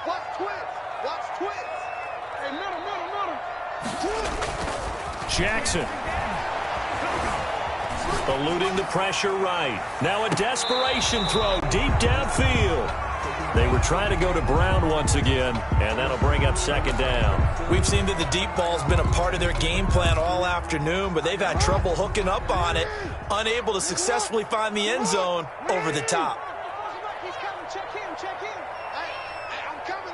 Watch twins. Watch twins. Hey, middle. Jackson. Eluding the pressure right. Now a desperation throw deep downfield. They were trying to go to Brown once again, and that'll bring up 2nd down. We've seen that the deep ball's been a part of their game plan all afternoon, but they've had trouble hooking up on it, unable to successfully find the end zone over the top. He's coming. Check him. Hey, I'm coming.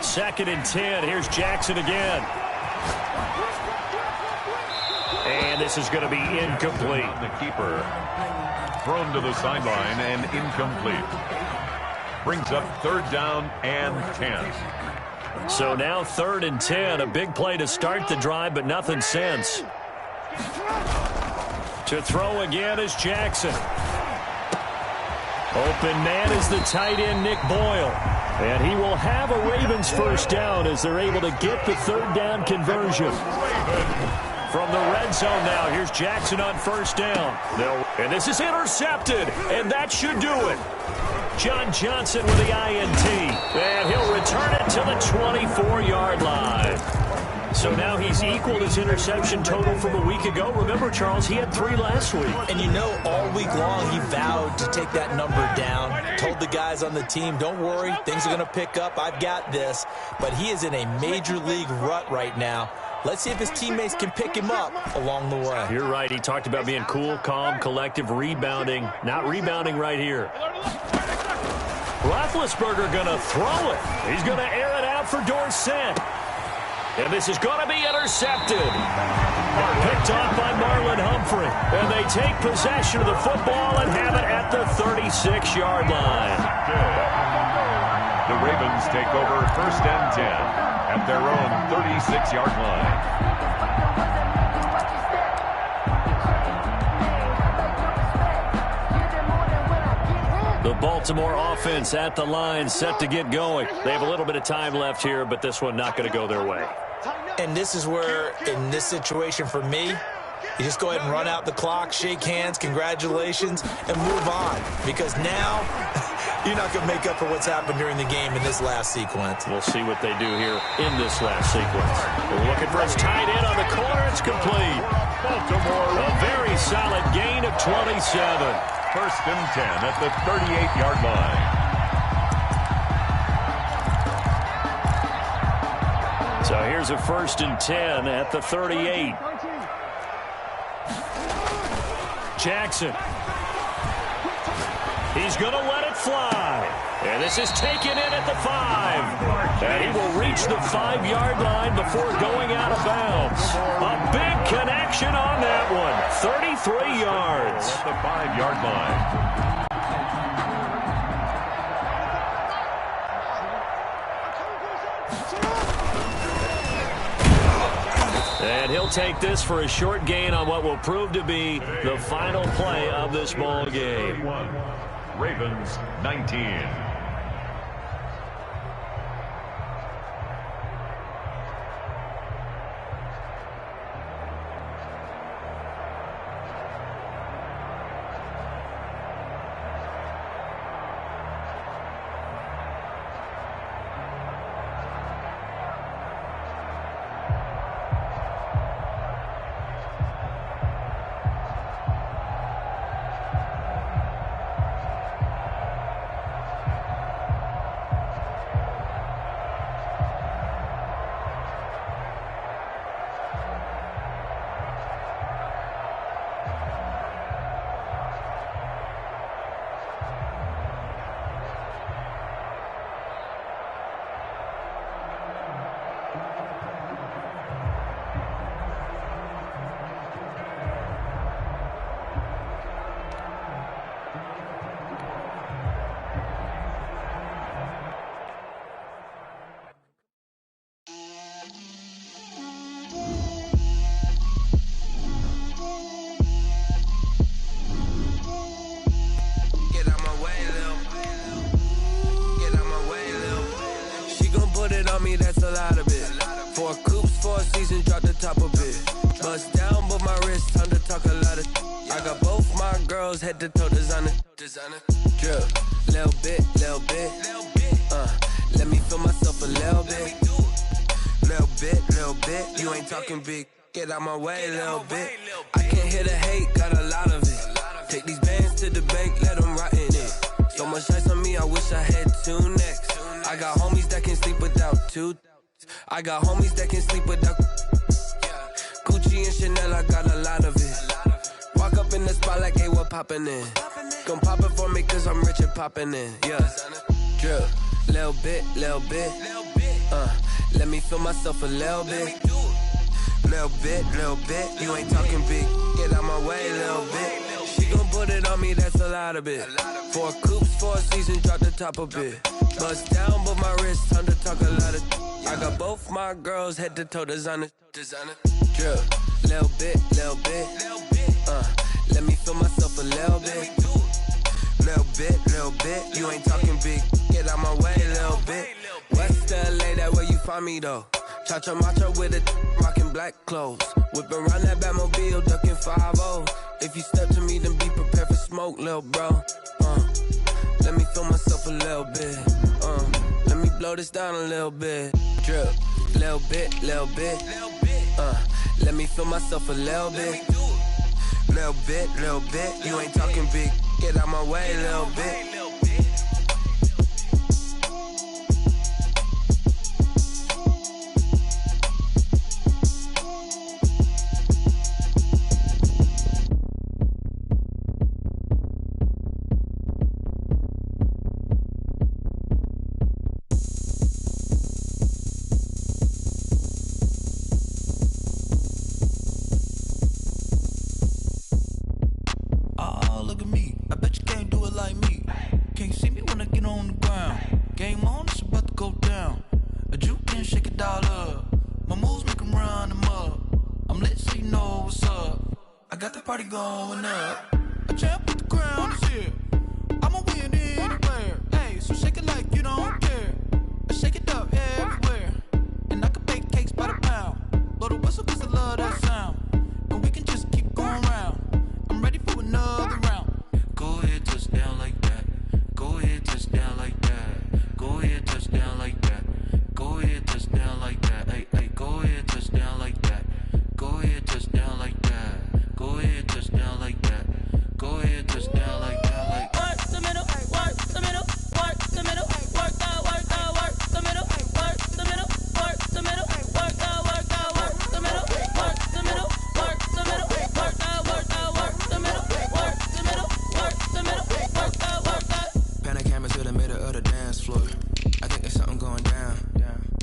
2nd and 10. Here's Jackson again. And this is going to be incomplete. The keeper thrown to the sideline and incomplete. Brings up 3rd down and 10. So now 3rd and 10. A big play to start the drive, but nothing since. To throw again is Jackson. Open man is the tight end, Nick Boyle. And he will have a Ravens first down as they're able to get the 3rd down conversion. From the red zone now, here's Jackson on 1st down. And this is intercepted, and that should do it. John Johnson with the INT, and he'll return it to the 24-yard line. So now he's equaled his interception total from a week ago. Remember, Charles, he had 3 last week. And you know, all week long he vowed to take that number down. Told the guys on the team, don't worry, things are going to pick up. I've got this. But he is in a major league rut right now. Let's see if his teammates can pick him up along the way. You're right. He talked about being cool, calm, collective, rebounding. Not rebounding right here. Roethlisberger going to throw it. He's going to air it out for Dorsett. And this is going to be intercepted. Picked off by Marlon Humphrey. And they take possession of the football and have it at the 36-yard line. The Ravens take over 1st and 10 at their own 36-yard line. The Baltimore offense at the line, set to get going. They have a little bit of time left here, but this one not going to go their way. And this is where, in this situation for me, you just go ahead and run out the clock, shake hands, congratulations, and move on. Because now, you're not going to make up for what's happened during the game in this last sequence. We'll see what they do here in this last sequence. They're looking for his tight end on the corner. It's complete. Baltimore. A very solid gain of 27. 1st and 10 at the 38-yard line. So here's a 1st and 10 at the 38. Jackson. He's going to let it fly. And this is taken in at the 5. And he will reach the 5-yard line before going out of bounds. A big connection on that one. 33 yards. At the 5-yard line. And he'll take this for a short gain on what will prove to be the final play of this ball game. Ravens 19. That's a lot of it. 4 coops, 4 seasons, drop the top of it. Bust down, but my wrist, time to talk a lot of. I got both my girls head to toe designer. Drip, little bit. Let me feel myself a little bit. Little bit. You ain't talking big. Get out my way, little bit. I can't hear the hate, got a lot of it. Take these bands to the bank, let them rot in it. So much ice on me, I wish I had 2 necks. I got homies that can sleep without 2. I got homies that can sleep without Gucci and Chanel, I got a lot of it. Walk up in the spot like, hey, what poppin' in? Gon' pop it for me cause I'm rich and poppin' in. Yeah, drip, little bit. Let me feel myself a little bit. Little bit. You ain't talking big. Get out my way, little bit. She gon' put it on me, that's a lot of it. 4 coops, 4 seasons, drop the top of it. Bust down, but my wrist, time to talk a lot of. I got both my girls head to toe designer. Drip, little bit. Let me feel myself a little bit. Little bit. You ain't talking big. Get out my way, little bit. West LA, that where you find me though. Cha-cha macha with it, rockin' black clothes. Whippin' around that Batmobile, duckin' 5-0. If you step to me, then be prepared for smoke, lil' bro. Let me feel myself a little bit. Let me blow this down a little bit. Drip, little bit. Let me feel myself a little bit. Little bit. You ain't talking big. Get out my way, little bit. go down. A juke and shake it all up. My moves make them run them up. I'm lit so you know what's up. I got the party going up. A champ with the crown is here. I'ma win anywhere. Hey, so shake it like you don't care. I shake it up everywhere. And I can bake cakes by the pound. Blow the whistle cause I love that sound. And we can just keep going round. I'm ready for another round. Go ahead, touch down like that. Go ahead, touch down like that. Go ahead, touch down like that. Go ahead, touch down like that. Hey, hey, go ahead, touch down like that. Go ahead, touch down like that. Go ahead, touch down like that. Go ahead, touch down like that. Like work the middle, work the middle, work the middle, work the middle, work the middle, work the middle, work the middle, work the middle, work the middle, work the middle, work the middle, work the middle, work the. Pan the camera to the middle of the dance floor. I think there's something going down.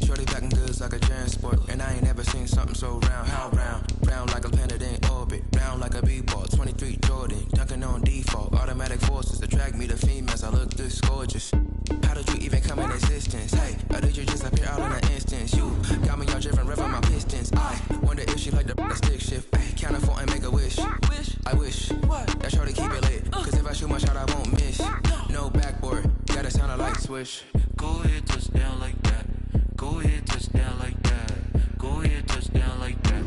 Shorty packing goods like a transport, and I ain't never seen something so round. How round? Round like a planet in orbit, round like a b-ball. 23 Jordan, dunking on default. Automatic forces attract me to females. I look this gorgeous. How did you even come in existence? Hey, or did you just appear all in an instance? You got me all driven, revving my pistons. I wonder if she like the stick shift. Ay, count it 4 and make a wish. I wish that shorty keep it lit. Cause if I shoot my shot, I won't miss. No backboard, gotta sound a light switch. Go ahead, touch down like that. Go ahead, touch down like that. Go ahead, touch down like that.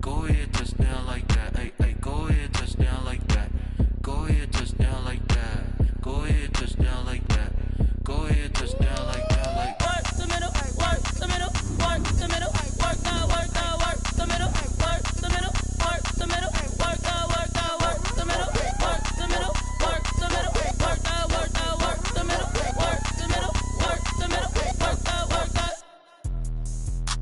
Go ahead, touch down like that. Hey, hey, go ahead, touch down like that. Go ahead, touch down like that. Go ahead, touch down like that. Go ahead, touch down like that. Like work the middle, work the middle, work the middle, work the middle, work the middle, work the middle, work the middle, work the middle, work the middle, work the middle, work the middle, work the middle, work the middle, work the.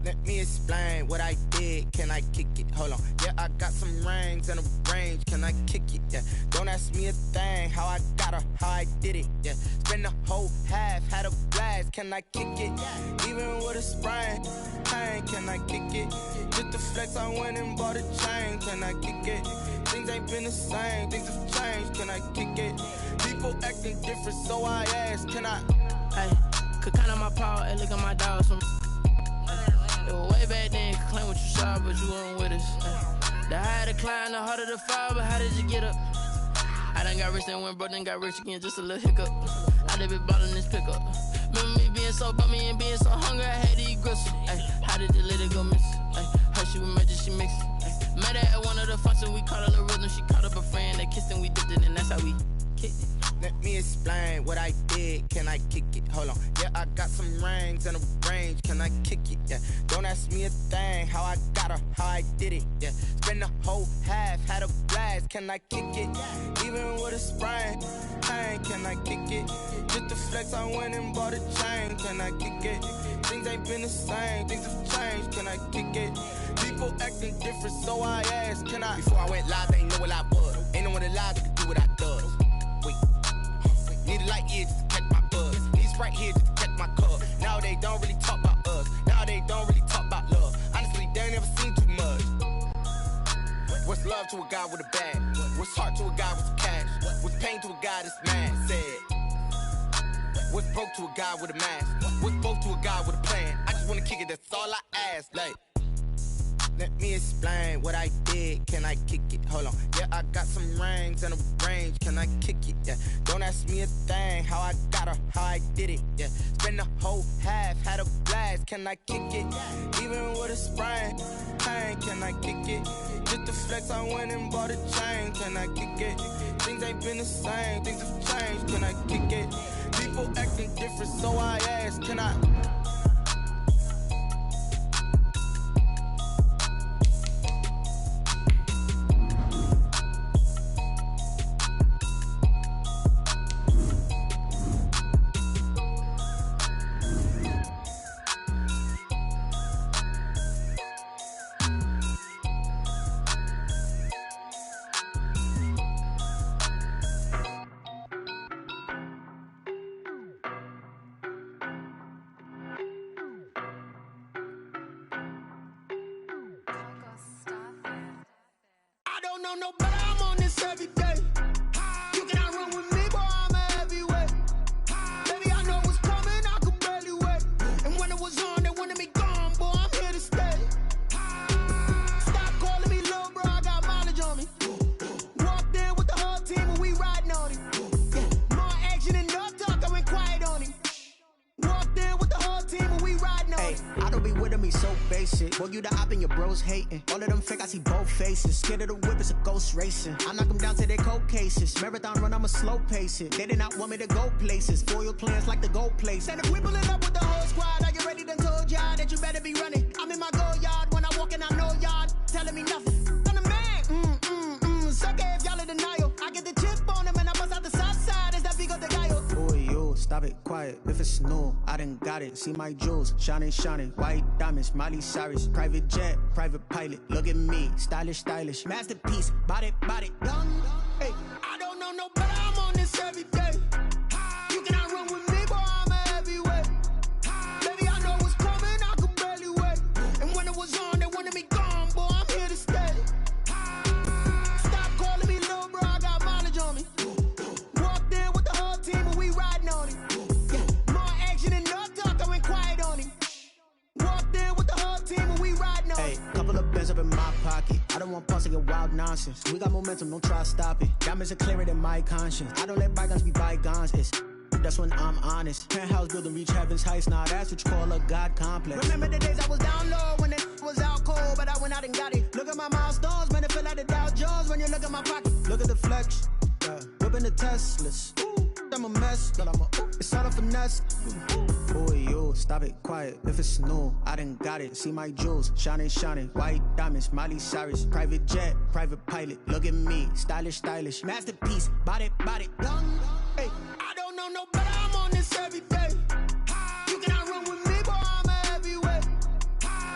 Let me explain what I did. Can I kick it? Hold on. Yeah, I got some rings and a range. Can I kick it? Yeah. Don't ask me a thing. How I got her, how I did it. Yeah. Spend the whole half, had a blast. Can I kick it? Even with a sprain. Pain, can I kick it? Just the flex, I went and bought a chain. Can I kick it? Things ain't been the same. Things have changed. Can I kick it? People acting different, so I ask. Can I? Hey, could count on my power and look at my dogs from. It was way back then, could claim what you saw, but you weren't with us. The higher the climb, the harder the fall, but how did you get up? I done got rich, then went broke, then got rich again, just a little hiccup. I done been ballin' this pickup. Remember me being so bummy and being so hungry, I had to eat gristle. Ay, how did you let it go miss? Ay, her she was magic, she mixed. Met her at one of the functions, we caught her the rhythm, she caught up a friend, they kissed and we dipped it, and that's how we kicked it. Let me explain what I did. Can I kick it? Hold on. Yeah, I got some rings and a range. Can I kick it? Yeah. Don't ask me a thing. How I got her, how I did it. Yeah. Spend the whole half, had a blast. Can I kick it? Even with a sprain. Pain, can I kick it? Just the flex, I went and bought a chain. Can I kick it? Things ain't been the same. Things have changed. Can I kick it? People acting different, so I asked. Can I? Before I went live, they ain't know what I was. Ain't no one alive that could do what I does. Wait. Need a light year just to catch my buzz. Need Sprite here just to catch my cup. Now they don't really talk about us. Now they don't really talk about love. Honestly, they ain't never seen too much. What's love to a guy with a bag? What's heart to a guy with some cash? What's pain to a guy that's mad? Said. What's broke to a guy with a mask? What's broke to a guy with a plan? I just wanna kick it, that's all I ask. Like, let me explain what I did. Can I kick it? Hold on. Yeah, I got some rings and a range. Can I kick it? Yeah. Don't ask me a thing. How I got her, how I did it. Yeah. Spend the whole half, had a blast. Can I kick it? Even with a sprain. Pain, can I kick it? Just the flex, I went and bought a chain. Can I kick it? Things ain't been the same. Things have changed. Can I kick it? People acting different, so I ask. Can I? No, but I'm on this every day. You cannot run with me, boy, I'm a heavyweight. Baby, I know what's coming, I can barely wait. Hey, I don't be with me so basic. Boy, you the op and your bros hating. All of them fake, I see both faces. Scared of the whip, it's a ghost racing. I knock them down to their cold cases. Marathon run, I'ma slow pace it. They did not want me to go places. Foil plans like the gold place. And if we pulling up with the whole squad, are you ready? Done told y'all that you better be running. I'm in my go yard. When I walk in, I know y'all telling me nothing. I'm the man. Suck it if y'all in denial. I get the chip on them and I bust out the south side. Is that big of the guy? Boy, yo, stop it, quiet. If it's new, I done got it. See my jewels, shining, shining. White diamonds, Miley Cyrus. Private jet, private pilot. Look at me, stylish, stylish. Masterpiece, body, young. Hey, I don't know no better. I'm on this every day. You cannot run with me, boy. I'm a heavyweight. Baby, I know what's coming. I could barely wait. And when it was on, they wanted me gone, boy. I'm here to stay. Stop calling me little bro. I got mileage on me. Walked in with the whole team and we riding on him. Yeah, more action and no talk. I went quiet on him. Walked in with the whole team and we riding on him. Hey, couple of bands up in my pocket. I don't want pause to get wild nonsense. We got momentum, don't try to stop it. Diamonds are clearer than my conscience. I don't let bygones be bygones. That's when I'm honest. Penthouse building, reach heaven's heights. Nah, that's what you call a God complex. Remember the days I was down low when it was out cold, but I went out and got it. Look at my milestones, man, it feel like the Dow Jones when you look at my pocket. Look at the flex, whipping the Teslas. I'm a mess, but it's all a finesse. Boy, yo, stop it, quiet. If it's new, I done got it. See my jewels, shining, shining. White diamonds, Miley Cyrus. Private jet, private pilot. Look at me, stylish, stylish. Masterpiece, body, young. Hey, I don't know no better. I'm on this every day. You cannot run with me, boy. I'm a heavyweight.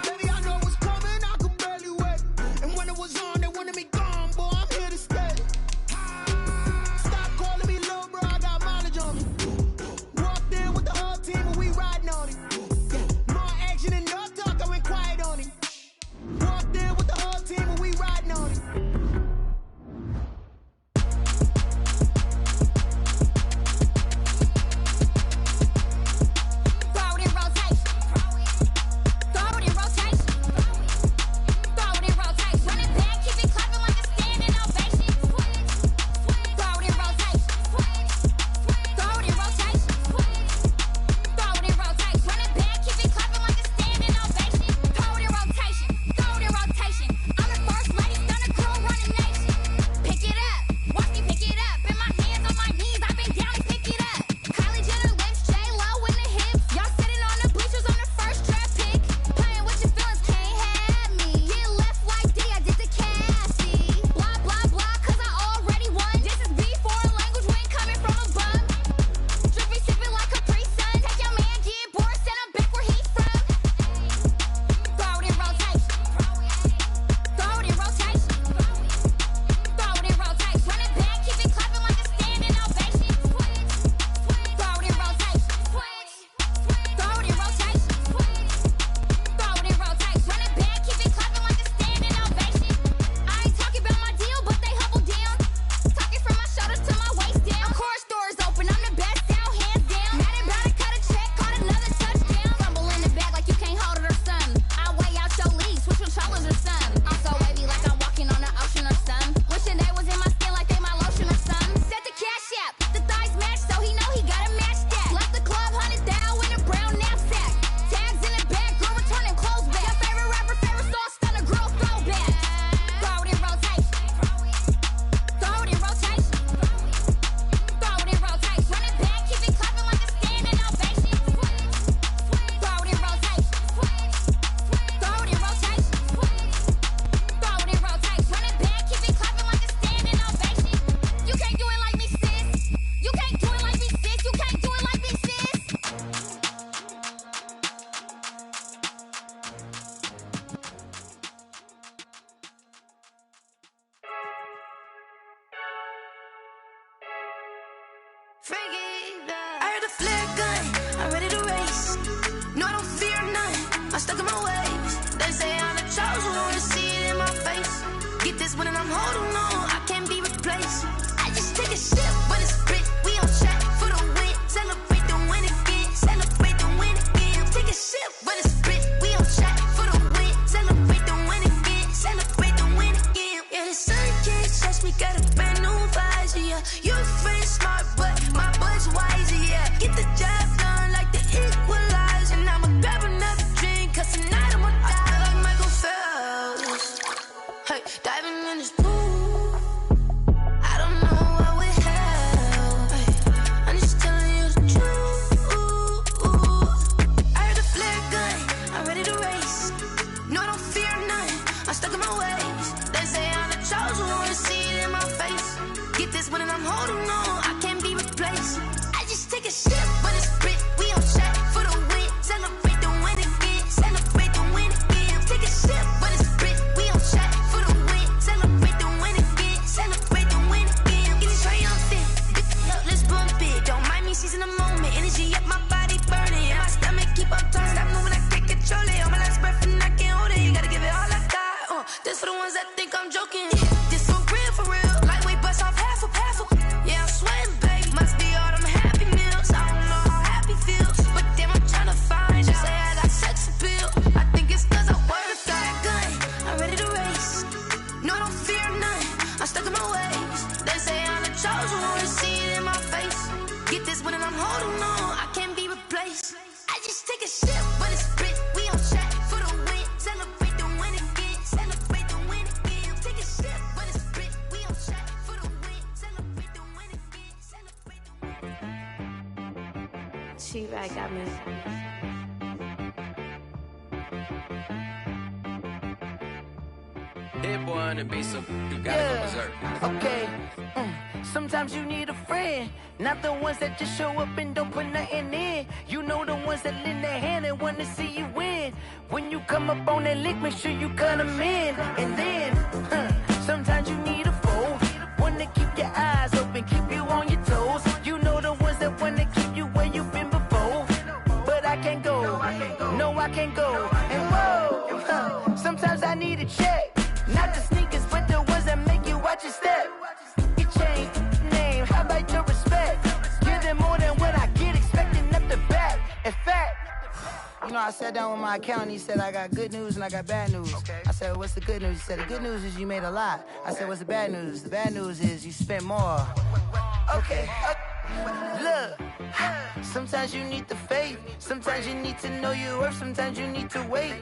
Baby, I know what's coming. I could barely wait. And when it was on, they wanted me gone, boy. I'm here to stay. Stop calling me little bro. I got mileage on me. Walked in with the whole team and we riding on him. Yeah, more action and no talk. I went quiet on him. Walked in with the whole team and we riding on him. I heard a flare gun, I'm ready to race. No, I don't fear none, I'm stuck in my ways. They say I'm the chosen one, see it in my face. Get this one and I'm holding on, I can't be replaced. I just take a sip when it's split, we on track for the win. Celebrate the win again, celebrate the win again. Take a sip when it's split, we on track for the win. Celebrate the win again, celebrate the win again. Yeah, the sun can't touch me, got a brand new visor, yeah. You a friend smart, but my bud's wiser, yeah. Get the job done like the equalizer, and I'ma grab another drink. guy got me. Hit boy on the beat, so you gotta go berserk. Okay. Sometimes you need a friend, not the ones that just show up and don't put nothing in. You know the ones that lend their hand and want to see you win. When you come up on that lick, make sure you cut them in. And then, sometimes you need a foe, one to keep your eyes open, keep you on your toes. You know the ones that want to keep you where you've been before. But I can't go, no I can't go. And whoa, sometimes I need a check, not the sneakers, but the ones that make you watch your step. Change name, how about your respect? Give them more than what I get, expecting up the back. In fact, you know, I sat down with my accountant, he said I got good news and I got bad news. Okay. I said, what's the good news? He said, the good news is you made a lot. I said, what's the bad news? The bad news is you spent more. Okay. Look, sometimes you need the faith, sometimes you need to know your worth, sometimes you need to wait.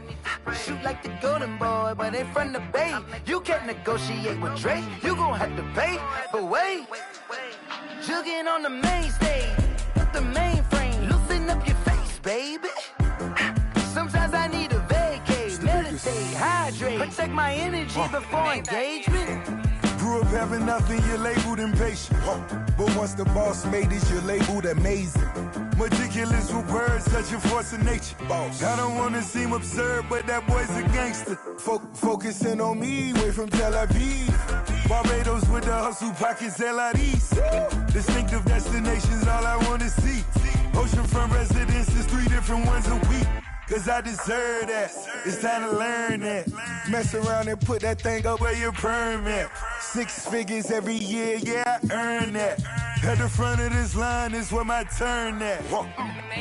Shoot like the golden boy, but ain't from the bay. You can't negotiate with Drake, you gon' have to pay. But wait, jugging on the main stage, the mainframe, loosen up your face, baby. Sometimes I need a vacate, meditate, hydrate, protect my energy before engagement. Grew up having nothing, you're labeled impatient. But once the boss made it, you're labeled amazing. Meticulous with words, such a force of nature. I don't wanna seem absurd, but that boy's a gangster. Focusing on me, way from Tel Aviv. Barbados with the hustle pockets, LIDs. Distinctive destinations, all I wanna see. Oceanfront residences, 3 different ones a week. Cause I deserve that, it's time to learn that. Mess around and put that thing up where your permit. 6 figures every year, yeah, I earn that. At the front of this line is where my turn at.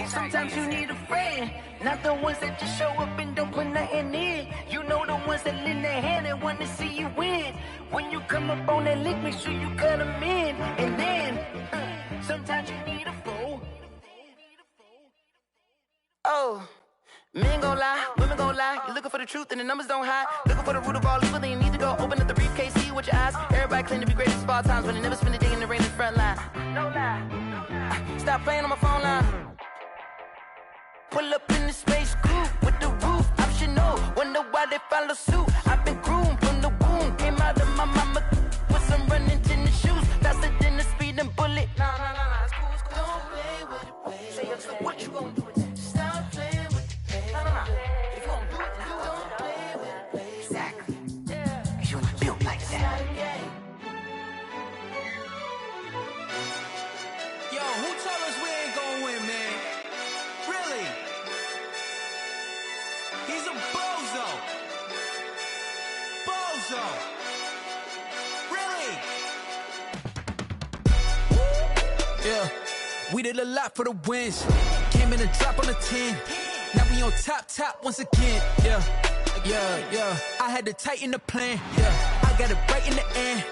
Sometimes you need a friend, not the ones that just show up and don't put nothing in. You know the ones that lend their hand and want to see you win. When you come up on that lick, make sure you cut them in. And then, sometimes you need a foe. Oh. Men gon' lie, women gon' lie. You're looking for the truth and the numbers don't hide. Looking for the root of all evil, then you need to go open up the briefcase, see with your eyes. Everybody claim to be greatest of all times, but they never spend a day in the rain in the front line. No lie. Stop playing on my phone line. Pull up in the space coupe with the roof optional. Wonder why they follow suit. I've been groomed from the womb. Came out of my mama with some running tennis shoes. Faster than the speeding bullet. No, it's cool, it's cool. Don't play with it, play. Say so what you gon' do with it? Stop playing. If you don't do it, then don't play with it. Exactly. Cause you ain't built like that. Yo, who told us we ain't gonna win, man? Really? He's a bozo. Bozo. Really? Yeah. We did a lot for the wins. Came in a drop on a 10. Now we on top once again, yeah. I had to tighten the plan, yeah. I got it right in the end,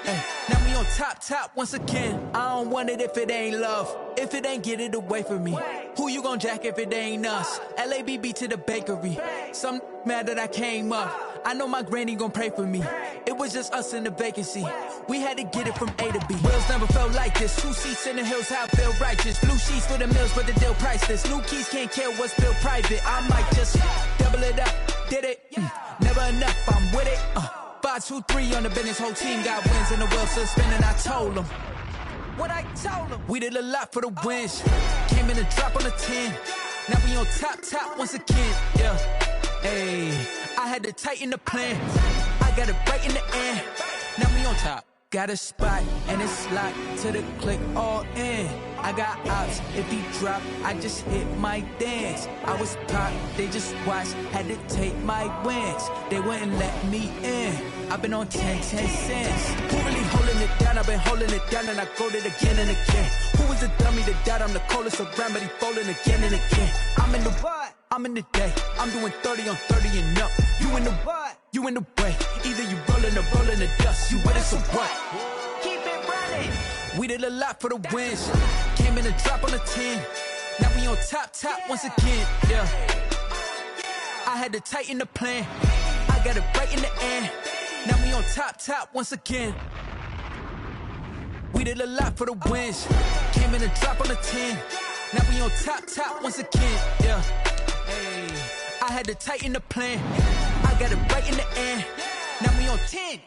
now we on top once again. I don't want it if it ain't love, if it ain't get it away from me. Who you gon' jack if it ain't us? LABB to the bakery. Some mad that I came up. I know my granny gon' pray for me. It was just us in the vacancy. We had to get it from A to B. Wheels never felt like this. 2 seats in the hills, how I feel righteous. Blue sheets for the mills, but the deal priceless. New keys can't care what's built private. I might just double it up. Did it? Never enough, I'm with it. 5, 2, 3 on the business. Whole team got wins and the wheels still spinning. I told them what I told them. We did a lot for the wins. Came in a drop on a 10. Now we on top once again, yeah. Hey, I had to tighten the plan. I got it right in the end. Now we on top. Got a spot and it's locked to the click all in. I got ops, if he drop, I just hit my dance. I was pop, they just watched, had to take my wins. They wouldn't let me in. I've been on 10 cents. Who really holding it down? I've been holding it down and I go it again and again. Who was the dummy that died? I'm the coldest around, but he folding again and again. I'm in the what? I'm in the day. I'm doing 30 on 30 and up. You in the what? You in the way. Either you rolling or rolling the dust. You with us or what? Keep it running. We did a lot for the wins. Came in a drop on a 10. Now we on top once again, yeah. I had to tighten the plan. I got it right in the end. Now we on top once again. We did a lot for the wins. Came in a drop on a 10. Now we on top once again, yeah. Hey, I had to tighten the plan. I got it right in the end. Now we on 10.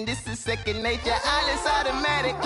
This is second nature. All is automatic.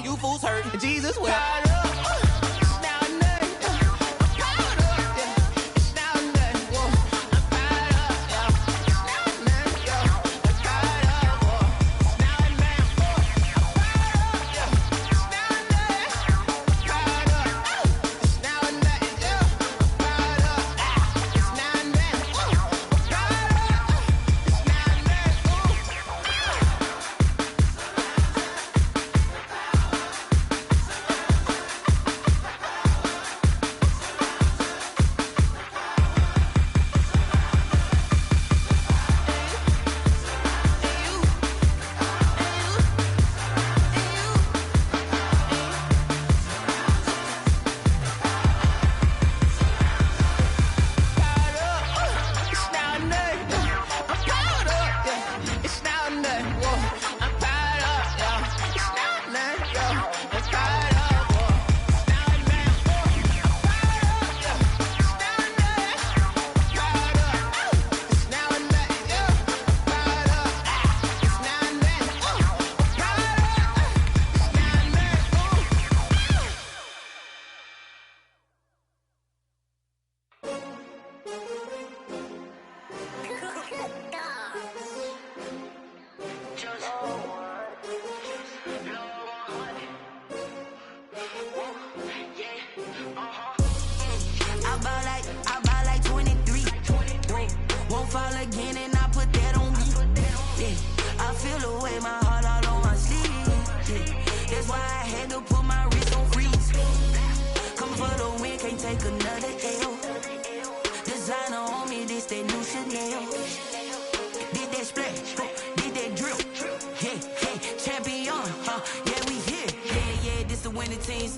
You fools hurt. Jesus will.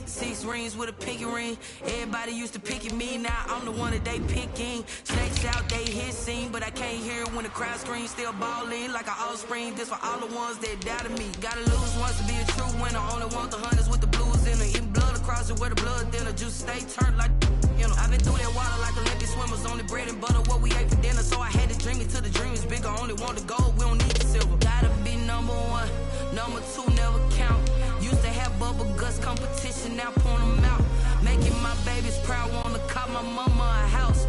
Six rings with a pinky ring. Everybody used to pick at me. Now I'm the one that they picking. Snakes out, they hit scene, but I can't hear it when the crowd screams. Still balling like an offspring. This for all the ones that doubted me. Gotta lose once to be a true winner. Only want the hunters with the blues in it. Eating blood across it where the blood thinner. Juice stay turned like, you know. I've been through that water like Olympic swimmers. Only bread and butter what we ate for dinner. So I had to dream it till the dream is bigger. Only want the gold, we don't need the silver. Gotta be number one. Number two never count. Used to have bubble guts competition, now point them out. Making my babies proud, wanna call my mama a house.